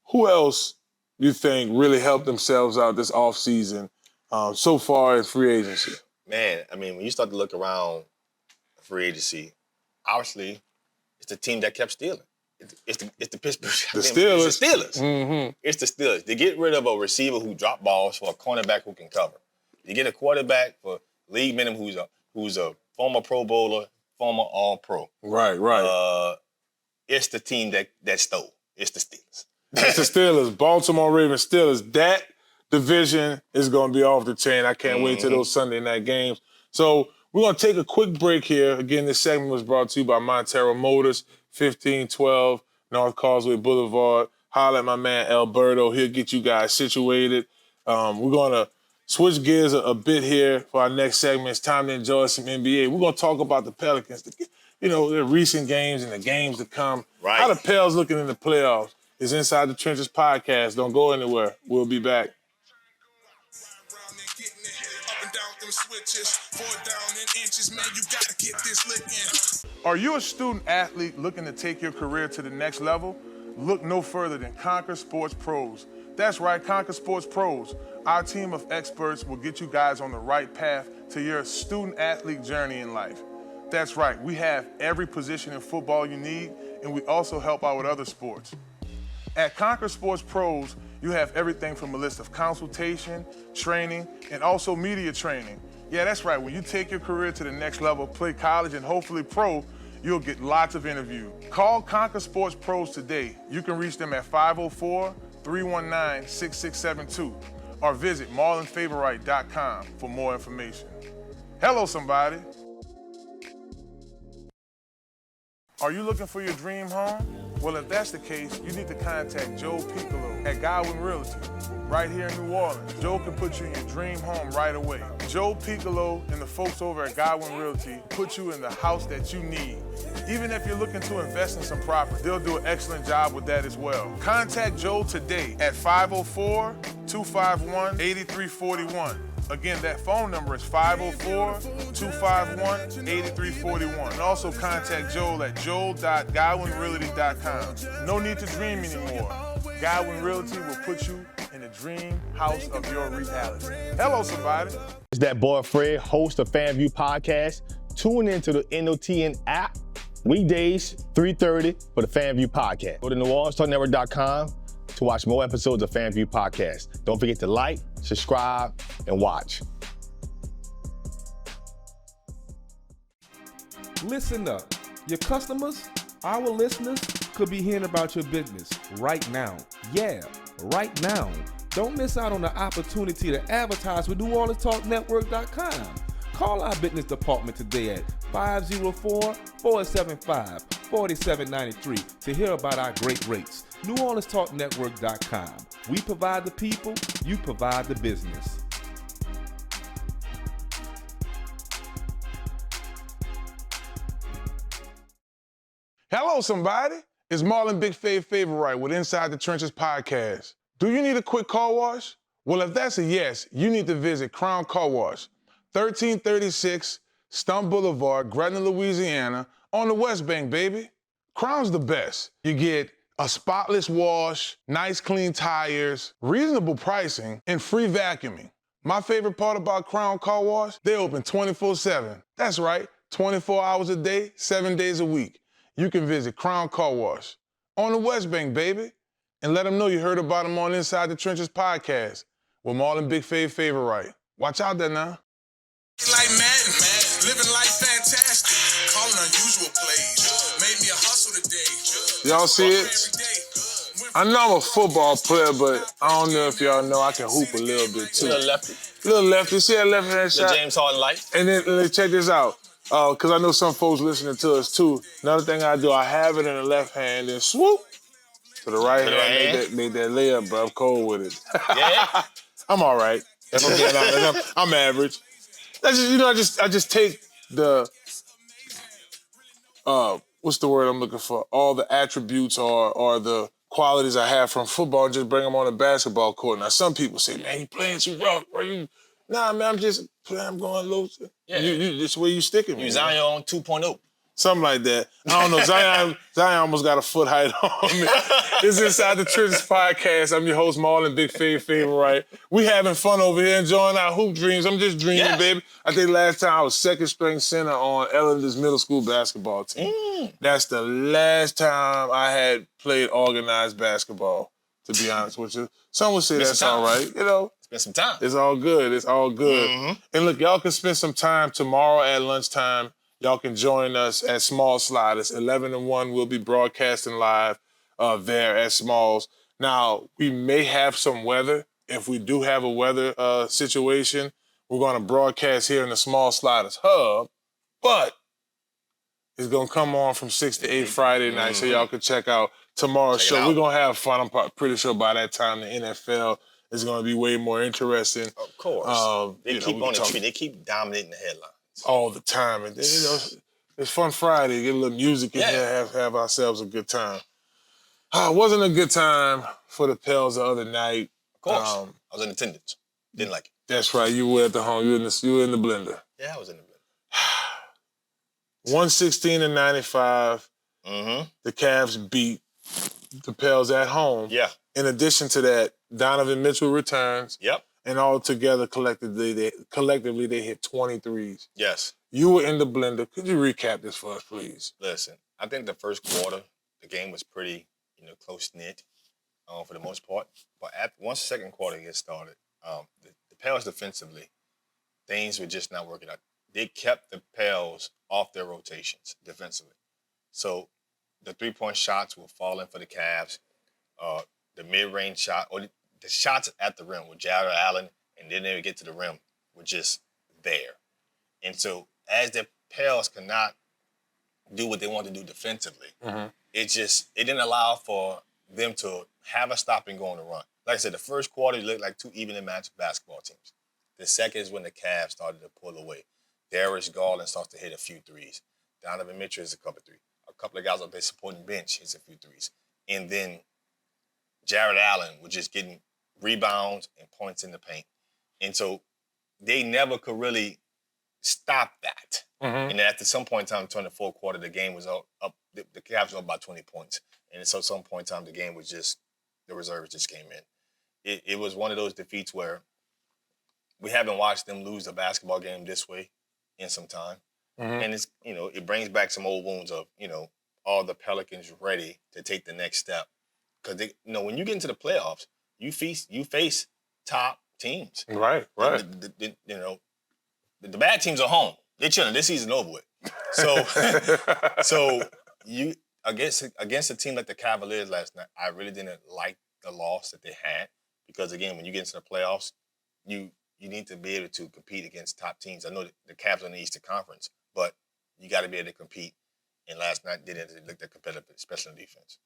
who else you think really helped themselves out this offseason so far as free agency? Man, I mean, when you start to look around free agency, obviously, it's the team that kept stealing. It's the Pittsburgh. Steelers. It's the Steelers. Mm-hmm. It's the Steelers. They get rid of a receiver who drop balls for a cornerback who can cover. You get a quarterback for league minimum who's a former Pro Bowler, former All-Pro. Right. It's the team that stole. It's the Steelers. It's the Steelers. Baltimore Ravens Steelers. That division is going to be off the chain. I can't wait till those Sunday night games. So we're going to take a quick break here. Again, this segment was brought to you by Marrero Motors, 1512 North Causeway Boulevard. Holler at my man Alberto. He'll get you guys situated. We're going to switch gears a bit here for our next segment. It's time to enjoy some NBA. We're going to talk about the Pelicans, their recent games and the games to come. Right. How the Pels looking in the playoffs. It's Inside the Trenches podcast. Don't go anywhere. We'll be back. Are you a student athlete looking to take your career to the next level? Look no further than Conquer Sports Pros. That's right, Conquer Sports Pros. Our team of experts will get you guys on the right path to your student athlete journey in life. That's right, we have every position in football you need, and we also help out with other sports. At Conquer Sports Pros, you have everything from a list of consultation, training, and also media training. Yeah, that's right. When you take your career to the next level, play college and hopefully pro, you'll get lots of interviews. Call Conquer Sports Pros today. You can reach them at 504-319-6672 or visit marlonfavorite.com for more information. Hello, somebody. Are you looking for your dream home? Well, if that's the case, you need to contact Joe Picolo at Godwyn Realty, right here in New Orleans. Joe can put you in your dream home right away. Joe Picolo and the folks over at Godwyn Realty put you in the house that you need. Even if you're looking to invest in some property, they'll do an excellent job with that as well. Contact Joe today at 504-251-8341. Again, that phone number is 504-251-8341. And also contact Joel at joel.godwynrealty.com. No need to dream anymore. Godwyn Realty will put you in the dream house of your reality. Hello, somebody. It's that boy Fred, host of FanView Podcast. Tune into the NOTN app weekdays, 3:30 for the FanView Podcast. Go to NewOrleansTalkNetwork.com to watch more episodes of FanView Podcast. Don't forget to like, subscribe, and watch. Listen up. Your customers, our listeners, could be hearing about your business right now. Yeah, right now. Don't miss out on the opportunity to advertise with NewOrleansTalkNetwork.com. Call our business department today at 504-475-4793 to hear about our great rates. NewOrleansTalkNetwork.com. We provide the people, you provide the business. Hello, somebody. It's Marlon Big Favorite with Inside the Trenches podcast. Do you need a quick car wash? Well, if that's a yes, you need to visit Crown Car Wash, 1336 Stump Boulevard, Gretna, Louisiana, on the West Bank, baby. Crown's the best. You get a spotless wash, nice clean tires, reasonable pricing, and free vacuuming. My favorite part about Crown Car Wash, they open 24/7. That's right, 24 hours a day, 7 days a week. You can visit Crown Car Wash on the West Bank, baby, and let them know you heard about them on Inside the Trenches podcast with Marlon Big Favorite. Watch out there now. Like Madden, living life fantastic, calling unusual plays, made me a hustle today. Y'all see it? I know I'm a football player, but I don't know if y'all know I can hoop a little bit too. Little lefty. Little lefty, see that left hand shot? James Harden light. And then check this out. Because I know some folks listening to us too. Another thing I do, I have it in the left hand and swoop to the right hand. Made that layup, bro. I'm cold with it. Yeah? I'm all right. If I'm being honest, I'm average. That's just, I just take the what's the word I'm looking for? All the attributes or the qualities I have from football and just bring them on the basketball court. Now, some people say, man, you playing too rough. Are you? Nah, man, I'm just playing. I'm going low. Yeah. You this where you sticking me. You Zion on 2.0. Something like that. I don't know. Zion almost got a foot height on me. It's Inside the Trenches podcast. I'm your host, Marlon, Big Favorite, right? We having fun over here, enjoying our hoop dreams. I'm just dreaming, baby. I think last time I was second string center on Ellender's middle school basketball team. That's the last time I had played organized basketball, to be honest with you. Some would say that's all right, you know. Spend some time. It's all good. It's all good. And look, y'all can spend some time tomorrow at lunchtime. Y'all can join us at Small Sliders. 11 and 1 will be broadcasting live there at Smalls. Now, we may have some weather. If we do have a weather situation, we're going to broadcast here in the Small Sliders Hub, but it's going to come on from 6 to 8 Friday night, so y'all can check out tomorrow's show. We're going to have fun. I'm pretty sure by that time the NFL is going to be way more interesting. Of course. They keep on the tree. They keep dominating the headline. All the time. And, you know, it's Fun Friday. Get a little music in here, have ourselves a good time. It wasn't a good time for the Pels the other night. Of course. I was in attendance. Didn't like it. That's right. You were at the home. You were in the blender. Yeah, I was in the blender. 116-95. The Cavs beat the Pels at home. Yeah. In addition to that, Donovan Mitchell returns. Yep. And all together, collectively, they hit 23s. Yes. You were in the blender. Could you recap this for us, please? Listen, I think the first quarter, the game was pretty, close-knit for the most part. But once the second quarter gets started, the Pels defensively, things were just not working out. They kept the Pels off their rotations defensively. So the three-point shots were falling for the Cavs. The mid-range shot, or the shots at the rim with Jared Allen and didn't even get to the rim were just there. And so as the Pels cannot do what they want to do defensively, it didn't allow for them to have a stop and go on the run. Like I said, the first quarter looked like two evenly matched basketball teams. The second is when the Cavs started to pull away. Darius Garland starts to hit a few threes. Donovan Mitchell hits a couple of threes. A couple of guys on the supporting bench hits a few threes. And then Jared Allen was just getting rebounds and points in the paint. And so they never could really stop that. And at some point in time, during the fourth quarter, the game was up. The Cavs were up by 20 points. And so at some point in time, the game was just, the reserves just came in. It was one of those defeats where we haven't watched them lose a basketball game this way in some time. And it's, it brings back some old wounds of, are the Pelicans ready to take the next step? Because when you get into the playoffs, you face top teams. Right. The bad teams are home. They're chilling. This season over with. So you against a team like the Cavaliers last night, I really didn't like the loss that they had because again, when you get into the playoffs, you need to be able to compete against top teams. I know that the Cavs are in the Eastern Conference, but you got to be able to compete. And last night didn't look that competitive, especially on defense.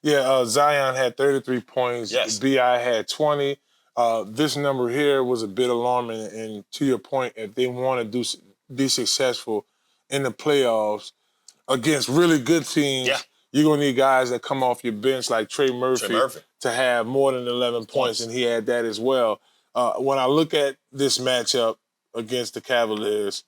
Yeah, Zion had 33 points. Yes. B.I. had 20. This number here was a bit alarming. And to your point, if they want to be successful in the playoffs against really good teams, you're going to need guys that come off your bench like Trey Murphy to have more than 11 points, and he had that as well. When I look at this matchup against the Cavaliers,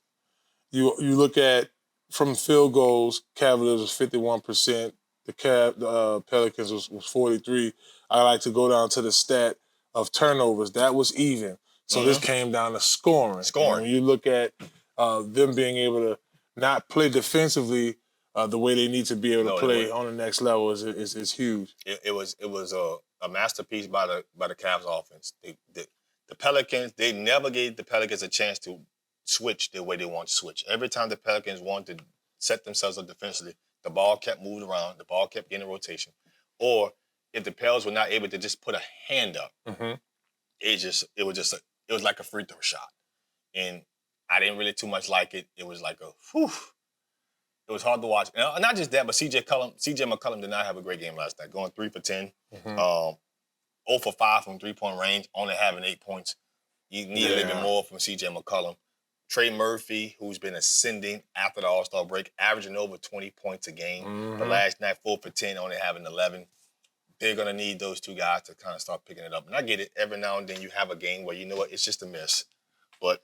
you look at from field goals, Cavaliers was 51%. The Pelicans was 43. I like to go down to the stat of turnovers. That was even. So this came down to scoring. And when you look at them being able to not play defensively the way they need to be able to play on the next level is huge. It was a masterpiece by the Cavs offense. The Pelicans, they never gave the Pelicans a chance to switch the way they want to switch. Every time the Pelicans wanted to set themselves up defensively, the ball kept moving around, the ball kept getting rotation. Or if the Pels were not able to just put a hand up, it was like a free throw shot. And I didn't really too much like it. It was like it was hard to watch. And not just that, but CJ McCollum did not have a great game last night, going 3 for 10. 0 for 5 from three-point range, only having 8 points. You need a little bit more from CJ McCollum. Trey Murphy, who's been ascending after the All-Star break, averaging over 20 points a game. The last night, 4 for 10, only having 11. They're going to need those two guys to kind of start picking it up. And I get it. Every now and then you have a game where, you know what, it's just a miss. But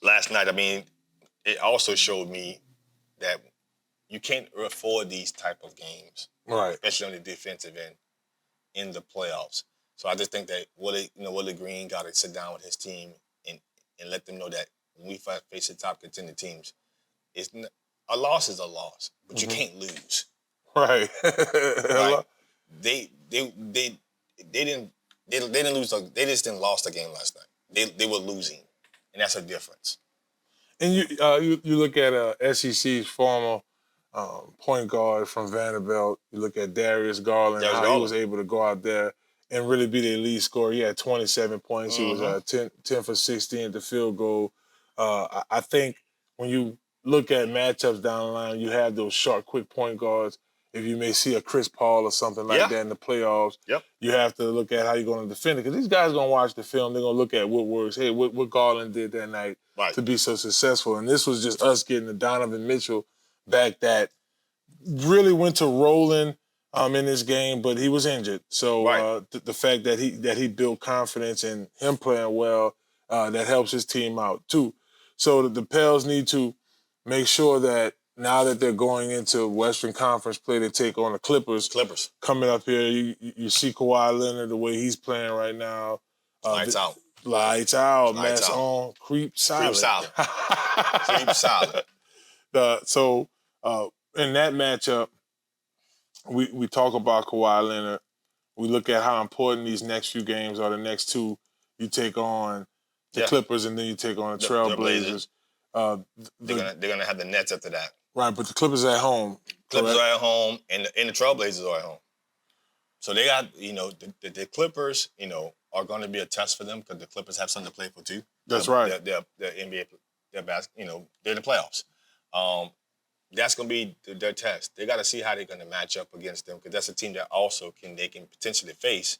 last night, I mean, it also showed me that you can't afford these type of games, right? Especially on the defensive end in the playoffs. So I just think that Willie Green got to sit down with his team and let them know that when we face the top contender teams, a loss is a loss, but you can't lose. Right. Right. They didn't lose. They just didn't lost the game last night. They were losing, and that's a difference. And you look at SEC's former point guard from Vanderbilt. You look at Darius Garland, how he was able to go out there and really be the lead scorer. He had 27 points. He was 10 for 16 at the field goal. I think when you look at matchups down the line, you have those short, quick point guards. If you may see a Chris Paul or something like that in the playoffs, you have to look at how you're going to defend it. Because these guys are going to watch the film. They're going to look at what works. Hey, what Garland did that night to be so successful. And this was just us getting the Donovan Mitchell back that really went to rolling in this game, but he was injured. So the fact that he built confidence in him playing well, that helps his team out too. So the Pels need to make sure that now that they're going into Western Conference play, they take on the Clippers. Coming up here, you see Kawhi Leonard, the way he's playing right now. Lights out. Lights out. Mask on. Creep solid. Creep solid. So in that matchup, we talk about Kawhi Leonard. We look at how important these next few games are. The next two, you take on the Clippers and then you take on the Trailblazers. They're gonna have the Nets after that. Right, but the Clippers are at home. Clippers are at home, and the Trailblazers are at home. So they got, the Clippers, are going to be a test for them because the Clippers have something to play for too. That's right. They're NBA, they're in the playoffs. That's going to be their test. They got to see how they're going to match up against them because that's a team that also they can potentially face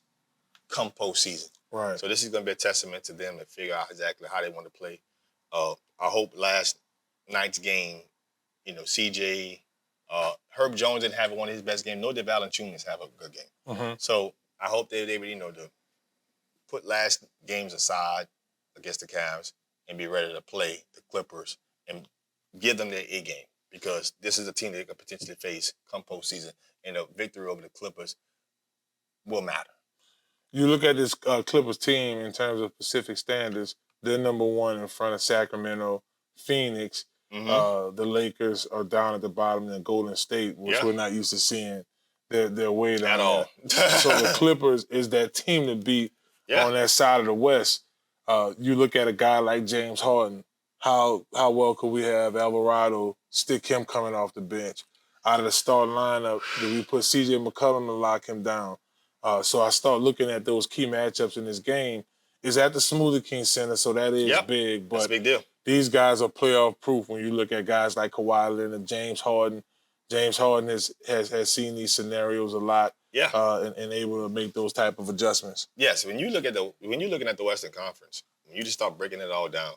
come postseason. Right. So this is going to be a testament to them to figure out exactly how they want to play. I hope last night's game, CJ, Herb Jones didn't have one of his best games, nor did Valanciunas have a good game. So I hope they're able, to put last games aside against the Cavs and be ready to play the Clippers and give them their A game because this is a team they could potentially face come postseason, and a victory over the Clippers will matter. You look at this Clippers team in terms of Pacific standards, they're number one in front of Sacramento, Phoenix. The Lakers are down at the bottom, and Golden State, which we're not used to seeing their way down at all. So the Clippers is that team to beat on that side of the West. You look at a guy like James Harden. How well could we have Alvarado stick him coming off the bench? Out of the starting lineup, do we put C.J. McCollum to lock him down? So I start looking at those key matchups in this game. It's at the Smoothie King Center, so that is big. But that's a big deal. These guys are playoff proof when you look at guys like Kawhi Leonard, James Harden. James Harden has seen these scenarios a lot, and able to make those type of adjustments. Yes, when you're looking at the Western Conference, when you just start breaking it all down,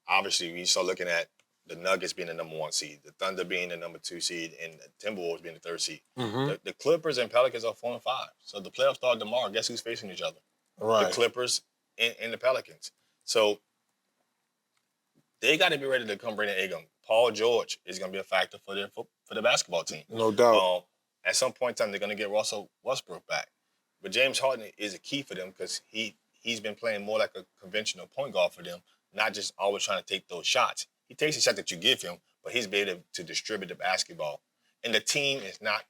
obviously we start looking at the Nuggets being the number 1 seed, the Thunder being the number 2 seed, and the Timberwolves being the 3rd seed. The Clippers and Pelicans are 4 and 5. So the playoffs start tomorrow. Guess who's facing each other? Right. The Clippers and the Pelicans. So they got to be ready to come bring the A game. Paul George is going to be a factor for the basketball team. No doubt. At some point in time, they're going to get Russell Westbrook back. But James Harden is a key for them because he's been playing more like a conventional point guard for them, not just always trying to take those shots. He takes the shot that you give him, but he's been able to distribute the basketball. And the team is not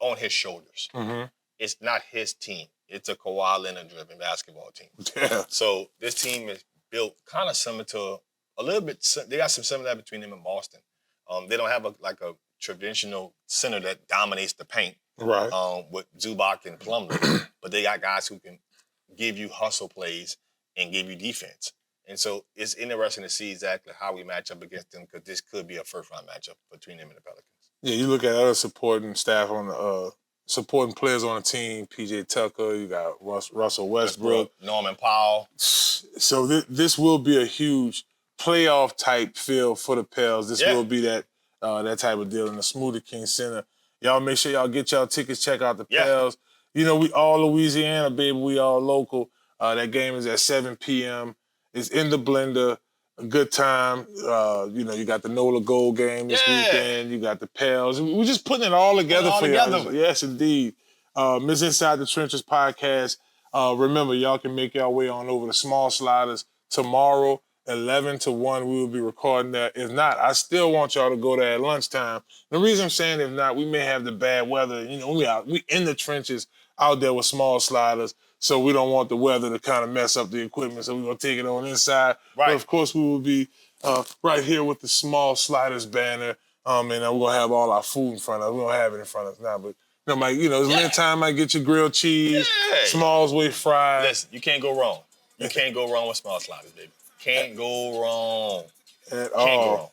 on his shoulders. It's not his team. It's a Kawhi Leonard-driven basketball team. Yeah. So this team is built kind of similar to a little bit. They got some similarity between them and Boston. They don't have a traditional center that dominates the paint, right? With Zubac and Plumlee, but they got guys who can give you hustle plays and give you defense. And so it's interesting to see exactly how we match up against them because this could be a first-round matchup between them and the Pelicans. Yeah, you look at other supporting staff on the supporting players on the team. PJ Tucker, you got Russell Westbrook, Norman Powell. So this will be a huge playoff type feel for the Pels. This Yeah. will be that type of deal in the Smoothie King Center. Y'all make sure y'all get y'all tickets, check out the Pels. You know, we all Louisiana, baby. We all local. That game is at 7 p.m. It's in the blender. A good time. You know, you got the NOLA Gold game this weekend. You got the Pels. We're just putting it all together for y'all. Yes, indeed. Miss Inside the Trenches podcast. Remember, y'all can make your way on over to Small Sliders tomorrow, 11 to 1. We will be recording that. If not, I still want y'all to go there at lunchtime. The reason I'm saying if not, we may have the bad weather. You know, we in the trenches out there with Small Sliders. So we don't want the weather to kind of mess up the equipment, so we're going to take it on inside. Right. But, of course, we will be right here with the Small Sliders banner, and we're going to have all our food in front of us. We don't have it in front of us now, but, it's late time. I get your grilled cheese, Smalls way fried. Listen, you can't go wrong. You can't go wrong with Small Sliders, baby. Can't go wrong. At all.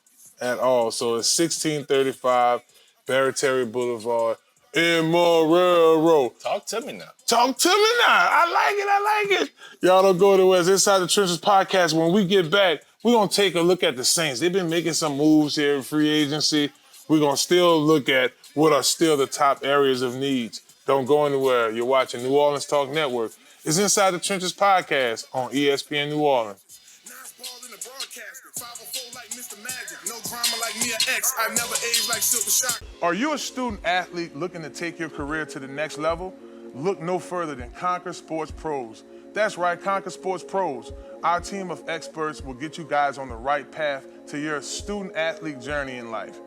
So it's 1635 Barataria Boulevard in Marrero. Talk to me now. I like it. Y'all don't go to West Inside the Trenches podcast. When we get back, we're going to take a look at the Saints. They've been making some moves here in free agency. We're going to still look at what are still the top areas of needs. Don't go anywhere. You're watching New Orleans Talk Network. It's Inside the Trenches podcast on ESPN New Orleans. Are you a student athlete looking to take your career to the next level? Look no further than Conquer Sports Pros. That's right, Conquer Sports Pros. Our team of experts will get you guys on the right path to your student athlete journey in life.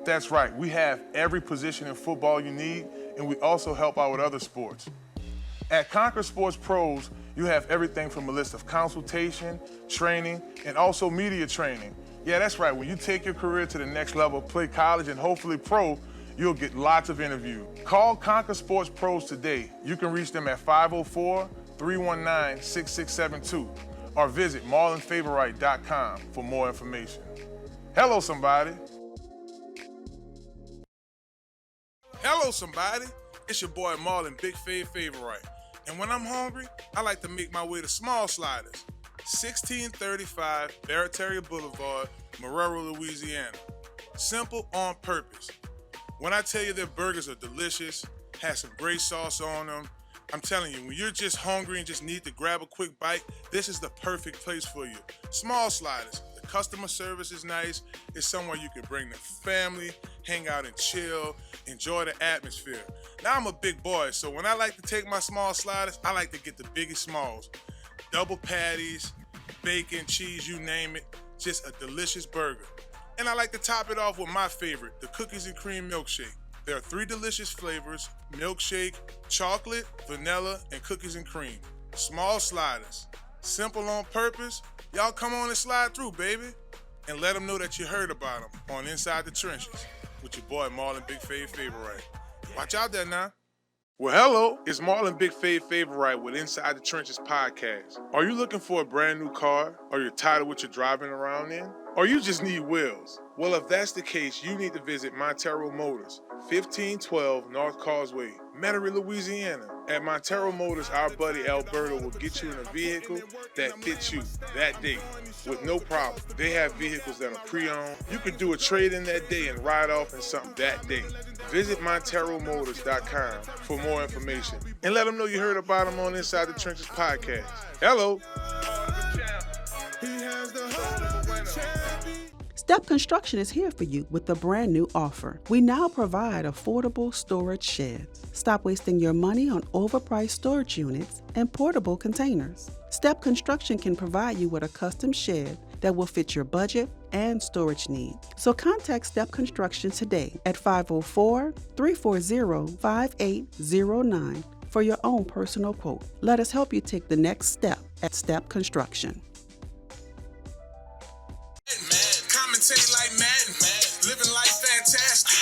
That's right, we have every position in football you need, and we also help out with other sports. At Conquer Sports Pros, you have everything from a list of consultation, training, and also media training. Yeah, that's right. When you take your career to the next level, play college and hopefully pro, you'll get lots of interviews. Call Conquer Sports Pros today. You can reach them at 504-319-6672 or visit marlinfavorite.com for more information. Hello, somebody. Hello, somebody. It's your boy Marlon Big Favorite. And when I'm hungry, I like to make my way to Small Sliders, 1635 Barataria Boulevard, Marrero, Louisiana. Simple on purpose. When I tell you their burgers are delicious, have some great sauce on them, I'm telling you, when you're just hungry and just need to grab a quick bite, this is the perfect place for you. Small Sliders. The customer service is nice. It's somewhere you can bring the family, hang out and chill, enjoy the atmosphere. Now I'm a big boy, so when I like to take my Small Sliders, I like to get the biggest smalls. Double patties, bacon, cheese, you name it. Just a delicious burger. And I like to top it off with my favorite, the cookies and cream milkshake. There are 3 delicious flavors: milkshake, chocolate, vanilla, and cookies and cream. Small Sliders. Simple on purpose. Y'all come on and slide through, baby. And let them know that you heard about them on Inside the Trenches with your boy Marlon Big Favorite. Watch out there now. Well, hello, it's Marlon Big Favorite with Inside the Trenches podcast. Are you looking for a brand new car? Or you're tired of what you're driving around in? Or you just need wheels? Well, if that's the case, you need to visit Marrero Motors, 1512 North Causeway, Metairie, Louisiana. At Marrero Motors, our buddy Alberto will get you in a vehicle that fits you that day with no problem. They have vehicles that are pre-owned. You can do a trade-in that day and ride off in something that day. Visit MonteroMotors.com for more information and let them know you heard about them on Inside the Trenches podcast. Hello. Step Construction is here for you with a brand new offer. We now provide affordable storage sheds. Stop wasting your money on overpriced storage units and portable containers. Step Construction can provide you with a custom shed that will fit your budget and storage needs. So contact Step Construction today at 504-340-5809 for your own personal quote. Let us help you take the next step at Step Construction.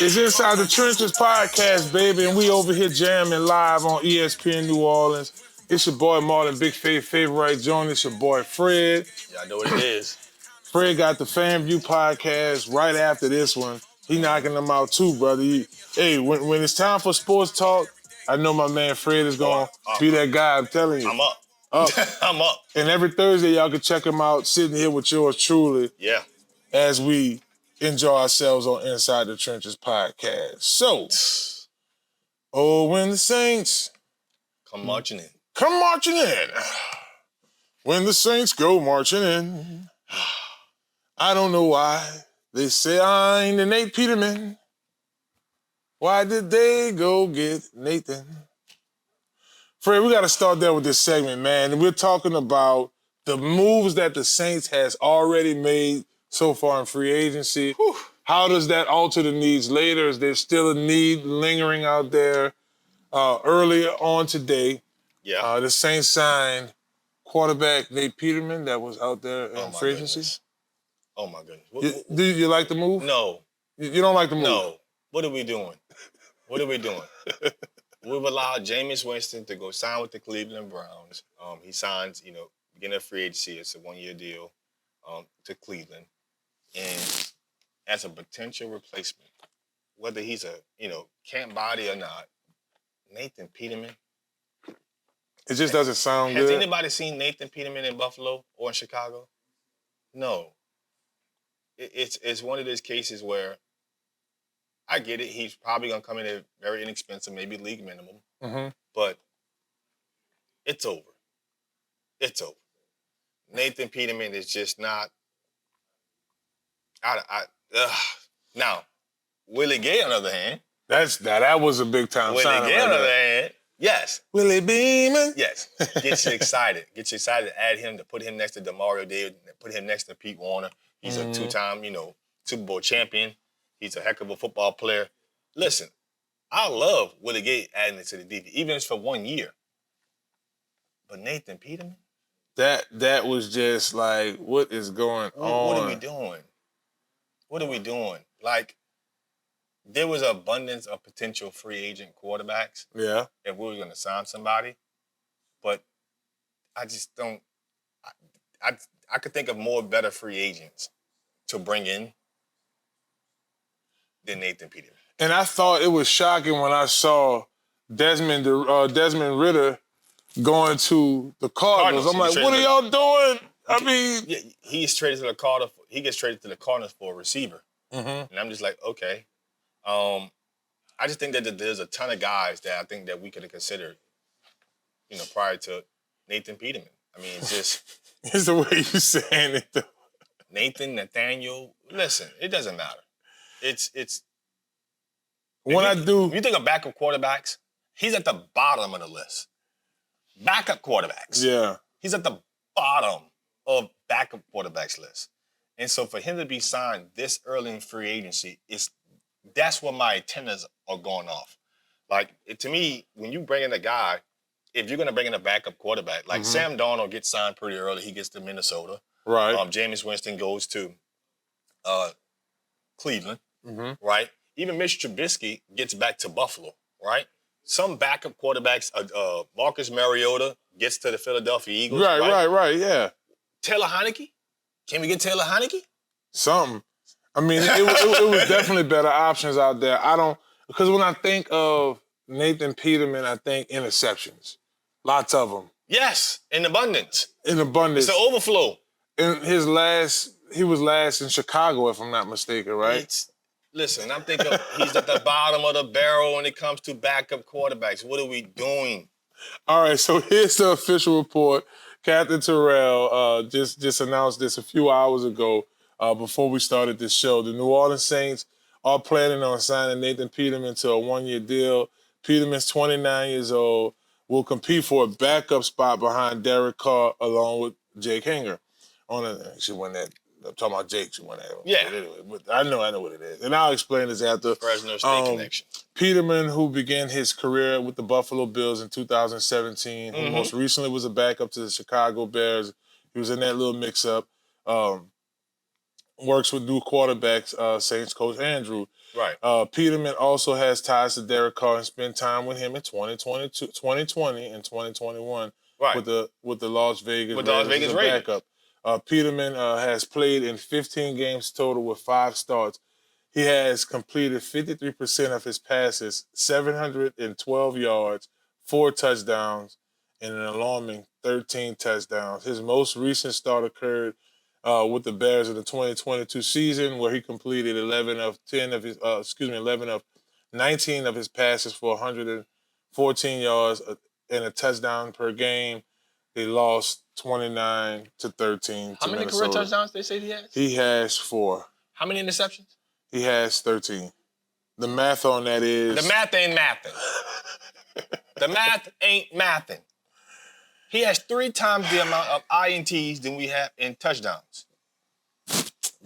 It's Inside the Trenches podcast, baby, and we over here jamming live on ESPN New Orleans. It's your boy Marlon Big Favorite. Join us, your boy Fred. Y'all know what it is. Fred got the Fan View podcast right after this one. He knocking them out too, brother. When it's time for sports talk, I know my man Fred is going to be that guy. I'm telling you. I'm up. Up. I'm up. And every Thursday, y'all can check him out sitting here with yours truly. Yeah. As we enjoy ourselves on Inside the Trenches podcast. So, when the Saints come marching in. Come marching in. When the Saints go marching in. I don't know why they say I ain't the Nate Peterman. Why did they go get Nathan? Fred, we got to start there with this segment, man. And we're talking about the moves that the Saints has already made so far in free agency. Whew. How does that alter the needs later? Is there still a need lingering out there? Earlier on today, the Saints signed quarterback Nate Peterman that was out there in free agency. Oh, my goodness. Do you like the move? No. You don't like the move? No. What are we doing? We've allowed Jameis Winston to go sign with the Cleveland Browns. He signs, beginning of free agency. It's a 1-year deal to Cleveland. And as a potential replacement, whether he's a, camp body or not, Nathan Peterman. It just doesn't sound good. Has anybody seen Nathan Peterman in Buffalo or in Chicago? No. It's one of those cases where I get it. He's probably going to come in at very inexpensive, maybe league minimum. Mm-hmm. But it's over. It's over. Nathan Peterman is just not. Now, Willie Gay, on the other hand. That was a big time sign. Willie Gay, on the other hand, yes. Willie Beeman. Yes. Gets you excited. Gets you excited to add him, to put him next to DeMario Davis, put him next to Pete Warner. He's a two-time, Super Bowl champion. He's a heck of a football player. Listen, I love Willie Gay adding it to the defense, even if it's for 1 year. But Nathan Peterman? That was just like, what is going on? What are we doing? What are we doing? Like, there was an abundance of potential free agent quarterbacks. Yeah. If we were going to sign somebody. But I just don't. I could think of more better free agents to bring in than Nathan Peterman. And I thought it was shocking when I saw Desmond Ridder going to the Cardinals. I'm like, what are y'all doing? I mean, he gets traded to the Cardinals. He gets traded to the Cardinals for a receiver, and I'm just like, okay. I just think that there's a ton of guys that I think that we could have considered, prior to Nathan Peterman. I mean, it's just it's the way you saying it though. Nathan, Nathaniel. Listen, it doesn't matter. It's when you think of backup quarterbacks, he's at the bottom of the list. Backup quarterbacks. Yeah. He's at the bottom of backup quarterbacks list. And so for him to be signed this early in free agency, that's where my antennas are going off. Like, to me, when you bring in a guy, if you're going to bring in a backup quarterback, like Sam Darnold gets signed pretty early. He gets to Minnesota. Right. Jameis Winston goes to Cleveland. Right. Even Mitch Trubisky gets back to Buffalo. Right. Some backup quarterbacks, Marcus Mariota gets to the Philadelphia Eagles. Right, yeah. Taylor Heineke? Can we get Taylor Heineke? Something. I mean, it was definitely better options out there. Because when I think of Nathan Peterman, I think interceptions. Lots of them. Yes, in abundance. In abundance. It's an overflow. In he was last in Chicago, if I'm not mistaken, right? Listen, I'm thinking he's at the bottom of the barrel when it comes to backup quarterbacks. What are we doing? All right, so here's the official report. Captain Terrell just announced this a few hours ago before we started this show. The New Orleans Saints are planning on signing Nathan Peterman to a 1-year deal. Peterman's 29 years old, will compete for a backup spot behind Derek Carr along with Jake Hanger. She won that. I'm talking about Jake. She won that. Yeah. But anyway, but I know what it is. And I'll explain this after. Fresno State connection. Peterman, who began his career with the Buffalo Bills in 2017, who most recently was a backup to the Chicago Bears. He was in that little mix-up. Works with new quarterbacks, Saints coach Andrew. Right. Peterman also has ties to Derek Carr and spent time with him in 2020 and 2021 with the Las Vegas Raiders backup. Peterman has played in 15 games total with 5 starts. He has completed 53% of his passes, 712 yards, 4 touchdowns, and an alarming 13 touchdowns. His most recent start occurred with the Bears in the 2022 season, where he completed 11 of 19 of his passes for 114 yards and a touchdown per game. They lost 29-13 to How many Minnesota. career touchdowns they say he has? He has 4. How many interceptions? He has 13. The math on that is... The math ain't mathing. The math ain't mathing. He has 3 times the amount of INTs than we have in touchdowns.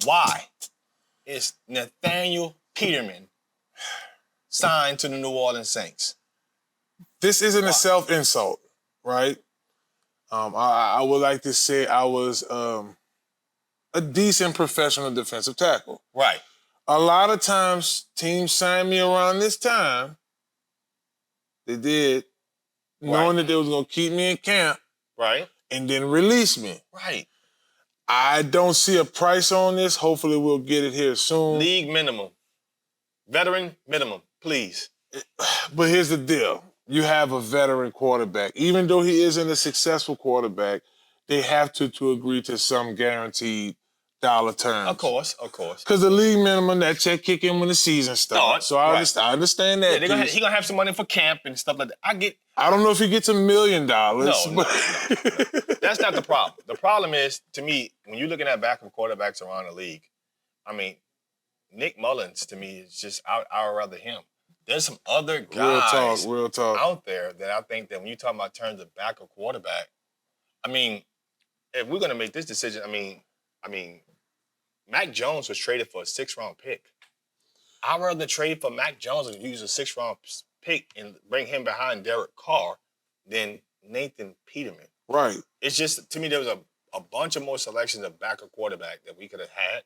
Why is Nathaniel Peterman signed to the New Orleans Saints? This isn't a self-insult, right? I would like to say I was a decent professional defensive tackle. Right. A lot of times, teams sign me around this time. They did, knowing that they was going to keep me in camp. Right. And then release me. Right. I don't see a price on this. Hopefully we'll get it here soon. League minimum. Veteran minimum, please. But here's the deal. You have a veteran quarterback. Even though he isn't a successful quarterback, they have to agree to some guaranteed dollar terms. Of course. Because the league minimum, that check kick in when the season starts. So I understand that. Yeah, he's going to have some money for camp and stuff like that. I don't know if he gets $1 million. No. That's not the problem. The problem is, to me, when you're looking at backup quarterbacks around the league, I mean, Nick Mullins, to me, is just, I would rather him. There's some other guys real talk. out there that I think that when you talk about terms of backup quarterback, I mean, if we're going to make this decision, I mean, Mac Jones was traded for a 6th-round pick. I'd rather trade for Mac Jones and use a 6th-round pick and bring him behind Derek Carr than Nathan Peterman. Right. It's just, to me, there was a bunch of more selections of backup quarterback that we could have had,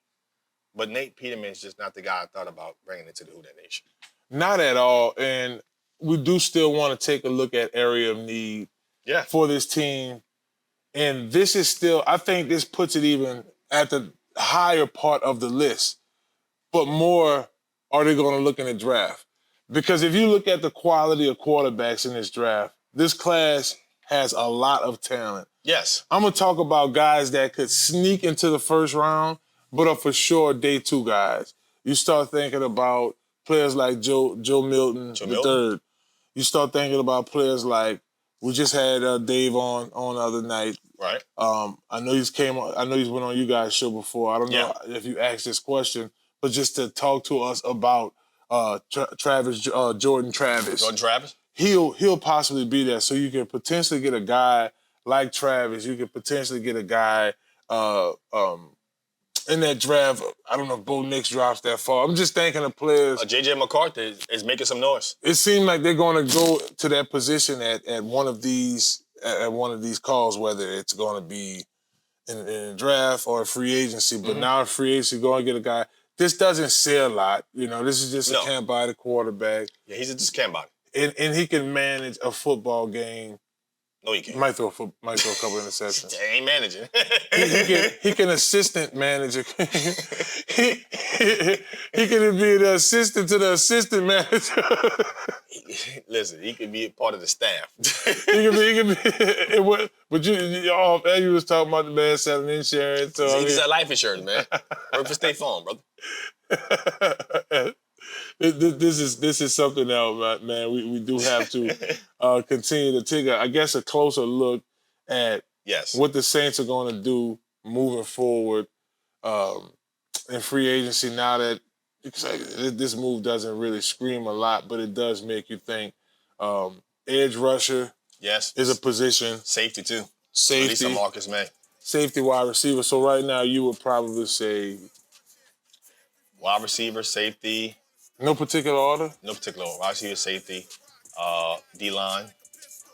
but Nate Peterman is just not the guy I thought about bringing into the Who Dat Nation. Not at all. And we do still want to take a look at area of need for this team. And this is still, I think this puts it even at the higher part of the list. But more, are they going to look in the draft? Because if you look at the quality of quarterbacks in this draft, this class has a lot of talent. Yes. I'm going to talk about guys that could sneak into the first round, but are for sure day 2 guys. You start thinking about players like Joe Milton III. You start thinking about players like, we just had Dave on the other night. Right. I know he's went on you guys' show before. I don't know if you asked this question, but just to talk to us about Jordan Travis. Jordan Travis? He'll possibly be there. So you can potentially get a guy like Travis. You can potentially get a guy in that draft. I don't know if Bo Nix drops that far. I'm just thinking of players. J.J. McCarthy is making some noise. It seemed like they're going to go to that position at one of these calls, whether it's going to be in a draft or a free agency. But now a free agency, going to get a guy. This doesn't say a lot. You know, this is just a can't buy the quarterback. Yeah, he's just can't buy. And he can manage a football game. No, he can't. Might throw a couple interceptions. He ain't managing. he can assistant manager. he can be the assistant to the assistant manager. Listen, he can be a part of the staff. he can be. But you was talking about the man selling insurance. So he sell life insurance, man. Work for State Farm, brother. This is something else, man. We do have to continue to take, a closer look at what the Saints are going to do moving forward in free agency. Now that this move doesn't really scream a lot, but it does make you think. Edge rusher is a position. Safety, too. Safety. At least a Marcus May. Safety, wide receiver. So right now you would probably say... Wide receiver, safety. No particular order? No particular order. Wide receiver, safety, D-line,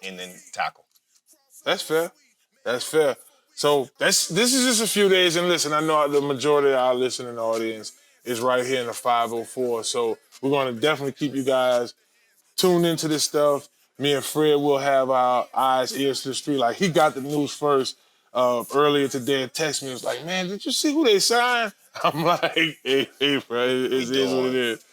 and then tackle. That's fair. So this is just a few days. And listen, I know the majority of our listening audience is right here in the 504. So we're going to definitely keep you guys tuned into this stuff. Me and Fred will have our eyes, ears to the street. Like, he got the news first earlier today and texted me. He was like, man, did you see who they signed? I'm like, hey, bro, it is what it is.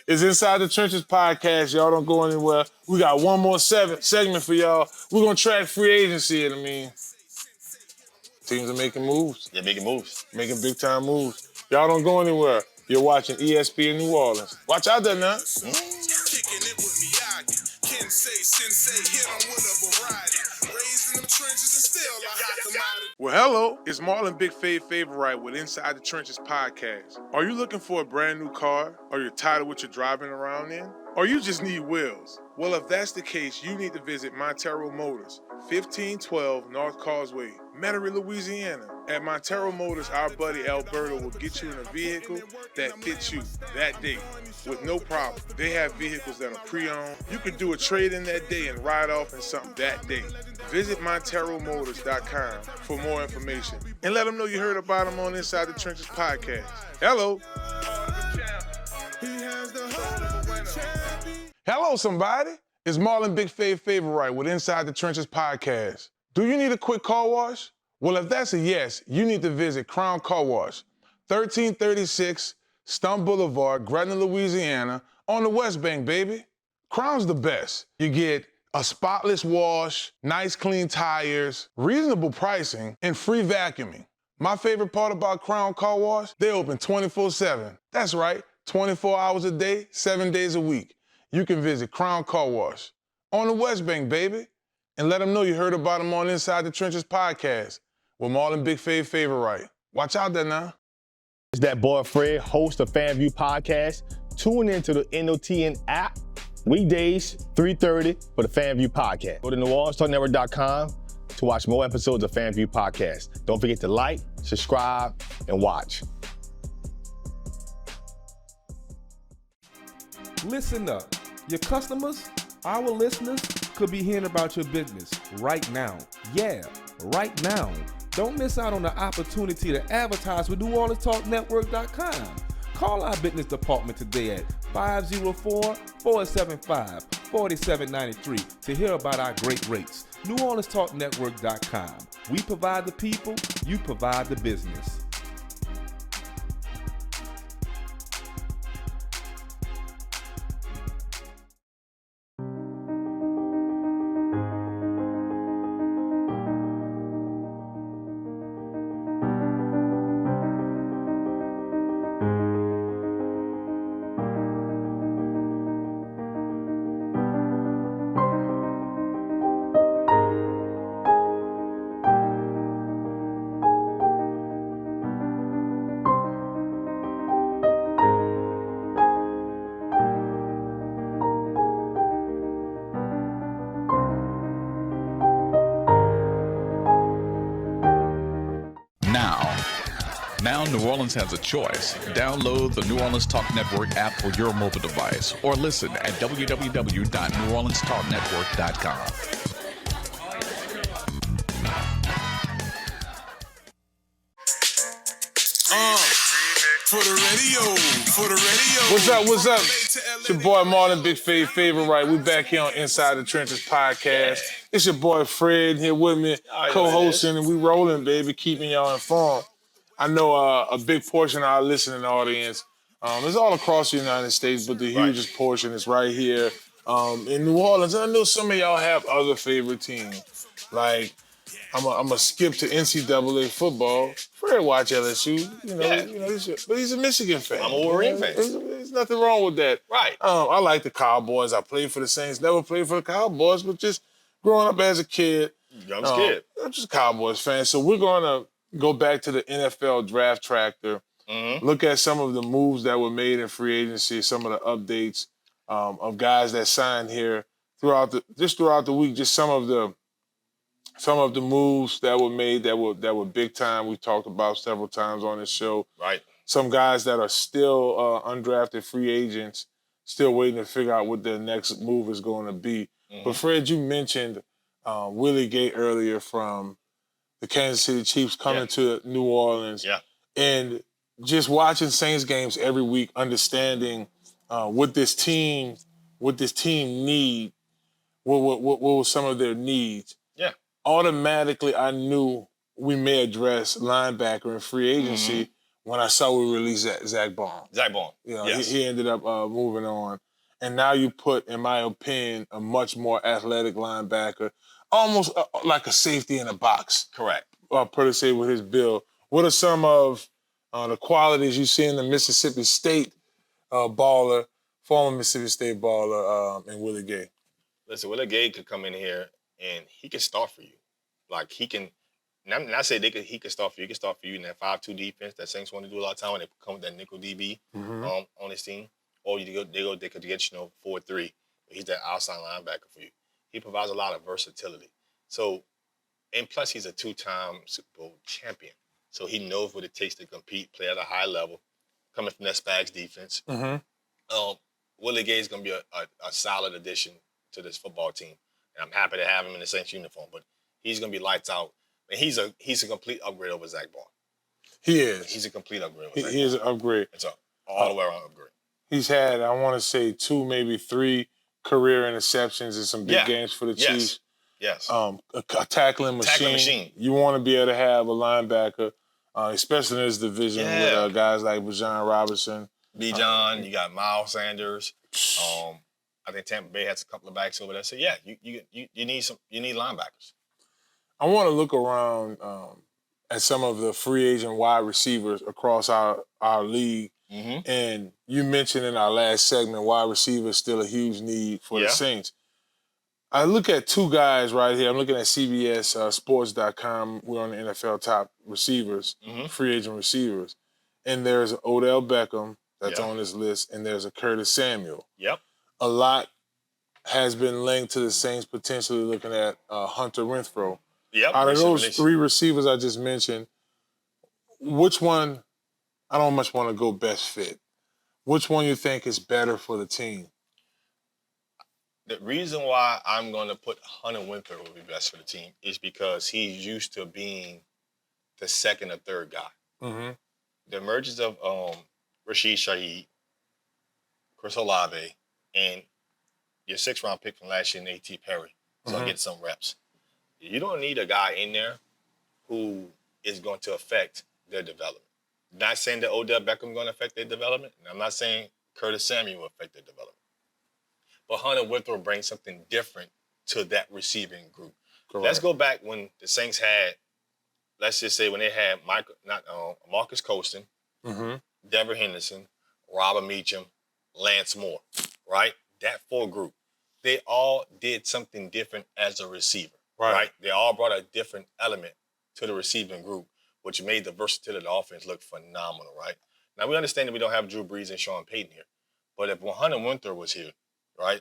It's Inside the Trenches podcast. Y'all don't go anywhere. We got one more segment for y'all. We're going to track free agency. I mean, teams are making moves. Yeah, making moves. Making big-time moves. Y'all don't go anywhere. You're watching ESPN New Orleans. Watch out there now. Kicking it with Miyagi. Kensei, sensei, hit 'em with a variety. Raised in them trenches and still a hot commodity. Well, hello. It's Marlon Big Fave Favorite with Inside the Trenches podcast. Are you looking for a brand new car? Or you're tired of what you're driving around in? Or you just need wheels? Well, if that's the case, you need to visit Marrero Motors, 1512 North Causeway, Metairie, Louisiana. At Marrero Motors, our buddy Alberto will get you in a vehicle that fits you that day with no problem. They have vehicles that are pre-owned. You could do a trade-in that day and ride off in something that day. Visit MonteroMotors.com for more information and let them know you heard about them on Inside the Trenches podcast. Hello. Hello, somebody. It's Marlon Big Fave Favorite with Inside the Trenches podcast. Do you need a quick car wash? Well, if that's a yes, you need to visit Crown Car Wash, 1336 Stump Boulevard, Gretna, Louisiana, on the West Bank, baby. Crown's the best. You get a spotless wash, nice clean tires, reasonable pricing, and free vacuuming. My favorite part about Crown Car Wash, they open 24/7. That's right, 24 hours a day, 7 days a week. You can visit Crown Car Wash on the West Bank, baby, and let them know you heard about them on Inside the Trenches podcast with Marlon Big Fave Favorite. Watch out there now. It's that boy Fred, host of FanView Podcast. Tune into the NOTN app weekdays, 3:30 for the FanView Podcast. Go to NewOrleansTalkNetwork.com to watch more episodes of FanView Podcast. Don't forget to like, subscribe, and watch. Listen up. Your customers, our listeners, could be hearing about your business right now. Yeah, right now. Don't miss out on the opportunity to advertise with NewOrleansTalkNetwork.com. Call our business department today at 504-475-4793 to hear about our great rates. NewOrleansTalkNetwork.com. We provide the people, you provide the business. Now New Orleans has a choice. Download the New Orleans Talk Network app for your mobile device or listen at www.NewOrleansTalkNetwork.com. For the radio. What's up? It's your boy Marlon Big Fave Favorite. We back here on Inside the Trenches podcast. It's your boy Fred here with me, co-hosting, and we rolling, baby, keeping y'all informed. I know a big portion of our listening audience is all across the United States, but the hugest portion is right here in New Orleans. And I know some of y'all have other favorite teams. Like, I'm a skip to NCAA football. Fred watch LSU, but he's a Michigan fan. I'm a Wolverine fan. There's nothing wrong with that. Right. I like the Cowboys. I played for the Saints. Never played for the Cowboys, but just growing up as a kid, I'm scared. I'm just a Cowboys fan. So we're gonna go back to the NFL draft tractor. Look at some of the moves that were made in free agency, some of the updates of guys that signed here throughout the week. Just some of the moves that were made that were big time. We've talked about several times on this show. Right. Some guys that are still undrafted free agents, still waiting to figure out what their next move is going to be. But Fred, you mentioned Willie Gay earlier from the Kansas City Chiefs coming to New Orleans. Yeah. And just watching Saints games every week, understanding what this team need, what were some of their needs. Yeah. Automatically, I knew we may address linebacker in free agency when I saw we released Zach Bond. Zach Bond. You know, yes. he ended up moving on. And now you put, in my opinion, a much more athletic linebacker, almost like a safety in a box. Correct. Per se, with his build. What are some of the qualities you see in the Mississippi State baller, former Mississippi State baller, in Willie Gay? Listen, Willie Gay could come in here and he can start for you. Like, he can, and I say he can start for you. He can start for you in that 5-2 defense that Saints want to do a lot of time when they come with that nickel DB on his team. Or they could get, 4-3. He's that outside linebacker for you. He provides a lot of versatility. So, and plus he's a 2-time Super Bowl champion. So he knows what it takes to compete, play at a high level, coming from that Spags defense. Willie Gay is going to be a solid addition to this football team. And I'm happy to have him in the Saints uniform. But he's going to be lights out. And he's a complete upgrade over Zach Bond. He is. He's a complete upgrade over Zach Bond. He is an upgrade. It's all the way around upgrade. He's had, I want to say, 2, maybe 3 career interceptions in some big games for the Chiefs. Yes. A tackling machine. You want to be able to have a linebacker, especially in this division with guys like Bijan Robinson. Bijan, you got Miles Sanders. I think Tampa Bay has a couple of backs over there. So yeah, you need linebackers. I want to look around at some of the free agent wide receivers across our league. And you mentioned in our last segment, wide receiver is still a huge need for the Saints. I look at 2 guys right here. I'm looking at CBS Sports.com. We're on the NFL top receivers, free agent receivers. And there's Odell Beckham that's on this list, and there's a Curtis Samuel. Yep. A lot has been linked to the Saints potentially looking at Hunter Renfrow. Yep. Out of those 3 receivers I just mentioned, which one, I don't much want to go best fit. Which one you think is better for the team? The reason why I'm going to put Hunter Renfrow would be best for the team is because he's used to being the second or third guy. The emergence of Rashid Shaheed, Chris Olave, and your 6th-round pick from last year, A.T. Perry, so get some reps. You don't need a guy in there who is going to affect their development. Not saying that Odell Beckham is going to affect their development, and I'm not saying Curtis Samuel will affect their development. But Hunter Renfrow brings something different to that receiving group. Correct. Let's go back when the Saints had, let's just say when they had Marcus Colston, Dever Henderson, Robert Meacham, Lance Moore, right? That 4 group. They all did something different as a receiver, right? They all brought a different element to the receiving group, which made the versatility of the offense look phenomenal, right? Now, we understand that we don't have Drew Brees and Sean Payton here. But if Hunter Renfrow was here, right,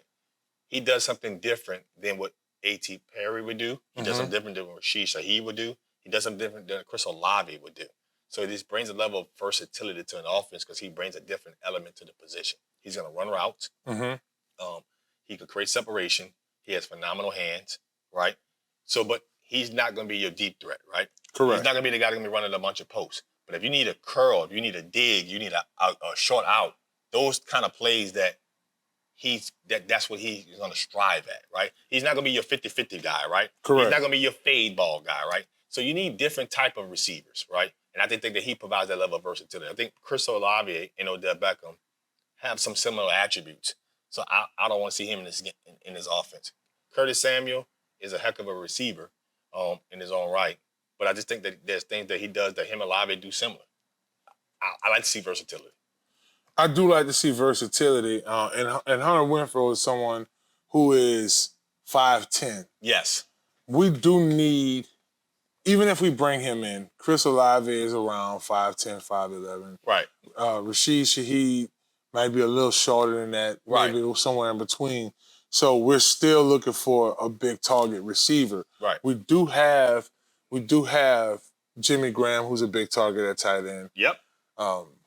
he does something different than what A.T. Perry would do. He does something different than what Rashid Shaheed would do. He does something different than Chris Olave would do. So this brings a level of versatility to an offense because he brings a different element to the position. He's going to run routes. He could create separation. He has phenomenal hands, right? So, but he's not going to be your deep threat, right? Correct. He's not going to be the guy that's going to be running a bunch of posts. But if you need a curl, if you need a dig, you need a short out, those kind of plays that's what he's going to strive at, right? He's not going to be your 50-50 guy, right? Correct. He's not going to be your fade ball guy, right? So you need different type of receivers, right? And I think that he provides that level of versatility. I think Chris Olave and Odell Beckham have some similar attributes. So I don't want to see him in this offense. Curtis Samuel is a heck of a receiver in his own right. But I just think that there's things that he does that him and Olave do similar. I like to see versatility. I do like to see versatility. And Hunter Renfrow is someone who is 5'10". Yes. We do need, even if we bring him in, Chris Olave is around 5'10", 5'11". Right. Rashid Shaheed might be a little shorter than that, maybe somewhere in between. So we're still looking for a big target receiver. Right. We do have Jimmy Graham, who's a big target at tight end. Yep.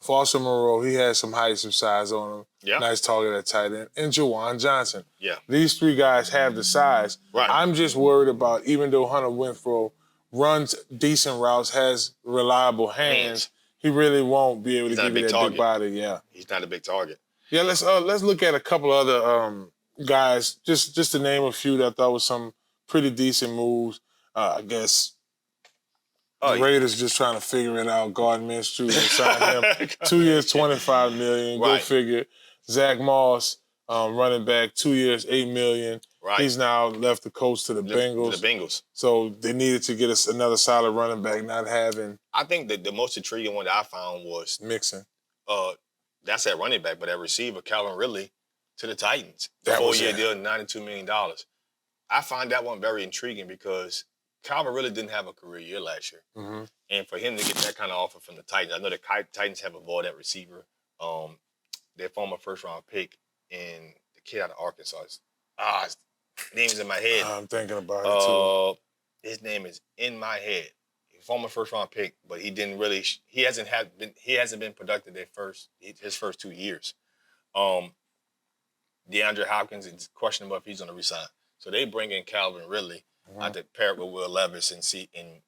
Foster Moreau, he has some height, some size on him. Yep. Nice target at tight end. And Juwan Johnson. Yeah. These 3 guys have the size. Right. I'm just worried about, even though Hunter Renfrow runs decent routes, has reliable hands, he really won't be able to give you that big body. Yeah. He's not a big target. Yeah, let's look at a couple other guys, just to name a few that I thought was some pretty decent moves. I guess The Raiders just trying to figure it out. Gardner Minshew, they signed him 2 years, $25 million. Go figure. Zach Moss, running back, 2 years, $8 million. Right. He's now left the coach to the Bengals. The Bengals. So they needed to get us another solid running back, not having. I think that the most intriguing one that I found was Mixon. That's at running back, but at receiver, Calvin Ridley to the Titans. That 4-year deal, $92 million. I find that one very intriguing because Calvin really didn't have a career year last year. Mm-hmm. And for him to get that kind of offer from the Titans, I know the Titans have a void at receiver. Their former first-round pick and the kid out of Arkansas. His name's in my head. I'm thinking about it, too. His name is in my head. Former first-round pick, but he didn't really. He hasn't been productive his first 2 years. DeAndre Hopkins is questionable if he's going to resign. So they bring in Calvin Ridley. I have to pair it with Will Levis and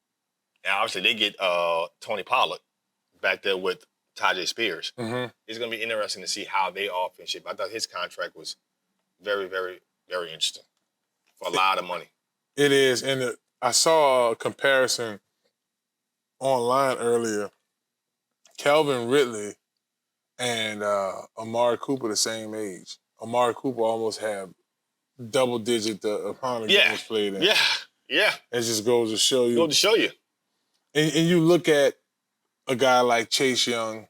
obviously they get Tony Pollard back there with Tajay Spears. Mm-hmm. It's going to be interesting to see how they offense shape. I thought his contract was very, very, very interesting for a lot of money. It is, and I saw a comparison online earlier. Calvin Ridley and Amari Cooper the same age. Amari Cooper almost had double-digit the amount of games played in. Yeah. It just goes to show you. And you look at a guy like Chase Young,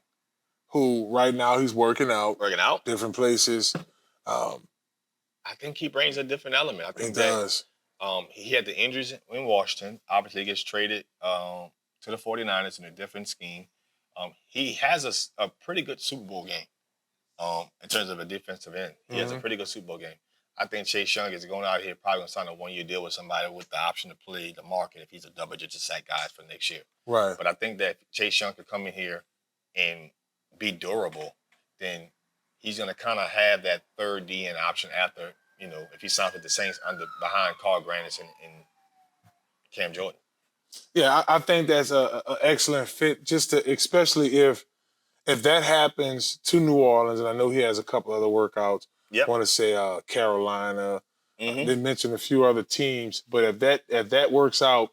who right now he's working out. Different places. I think he brings a different element. I think he does. He had the injuries in Washington. Obviously, he gets traded to the 49ers in a different scheme. He has a pretty good Super Bowl game in terms of a defensive end. He has a pretty good Super Bowl game. I think Chase Young is going out here probably going to sign a one-year deal with somebody with the option to play the market if he's a double-digit sack guy for next year. Right. But I think that Chase Young could come in here and be durable, then he's going to kind of have that third DN option after, if he signs with the Saints behind Carl Grannis and Cam Jordan. Yeah, I think that's an excellent fit, especially if that happens to New Orleans, and I know he has a couple other workouts. I want to say Carolina. They mentioned a few other teams, but if that works out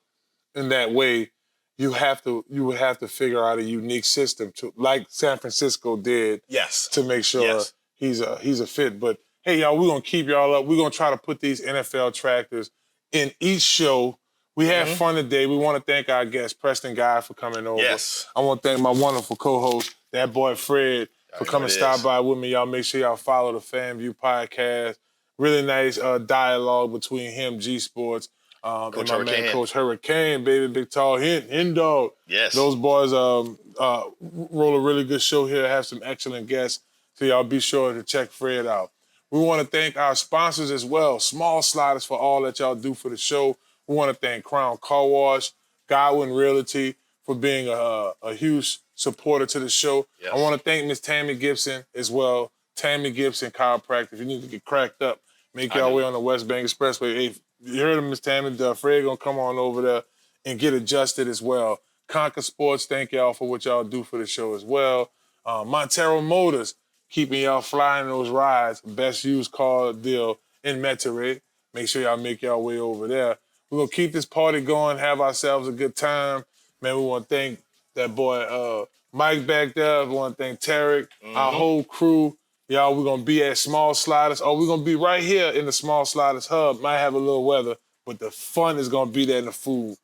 in that way, you would have to figure out a unique system like San Francisco did. Yes. To make sure he's a fit. But hey, y'all, we're gonna keep y'all up. We're gonna try to put these NFL tractors in each show. We had fun today. We want to thank our guest, Preston Guy, for coming over. Yes. I want to thank my wonderful co-host, that boy Fred, for coming stop by with me. Y'all make sure y'all follow the FanView podcast. Really nice dialogue between him, G Sports, and my man, Coach Hurricane, baby, big tall hen dog. Yes. Those boys roll a really good show here, have some excellent guests. So y'all be sure to check Fred out. We want to thank our sponsors as well, Small Sliders, for all that y'all do for the show. We want to thank Crown Car Wash, Godwyn Realty for being a huge supporter to the show. Yes. I want to thank Miss Tammy Gibson as well. Tammy Gibson Chiropractic. If you need to get cracked up, make your way on the West Bank Expressway. Hey, you heard of Miss Tammy? Fred gonna come on over there and get adjusted as well. Conquer Sports, thank y'all for what y'all do for the show as well. Montero Motors, keeping y'all flying those rides. Best used car deal in Metairie. Make sure y'all make y'all way over there. We're going to keep this party going, have ourselves a good time. Man, we want to thank that boy Mike back there. We want to thank Tarek, our whole crew. Y'all, we're going to be at Small Sliders. We're going to be right here in the Small Sliders Hub. Might have a little weather, but the fun is going to be there in the food.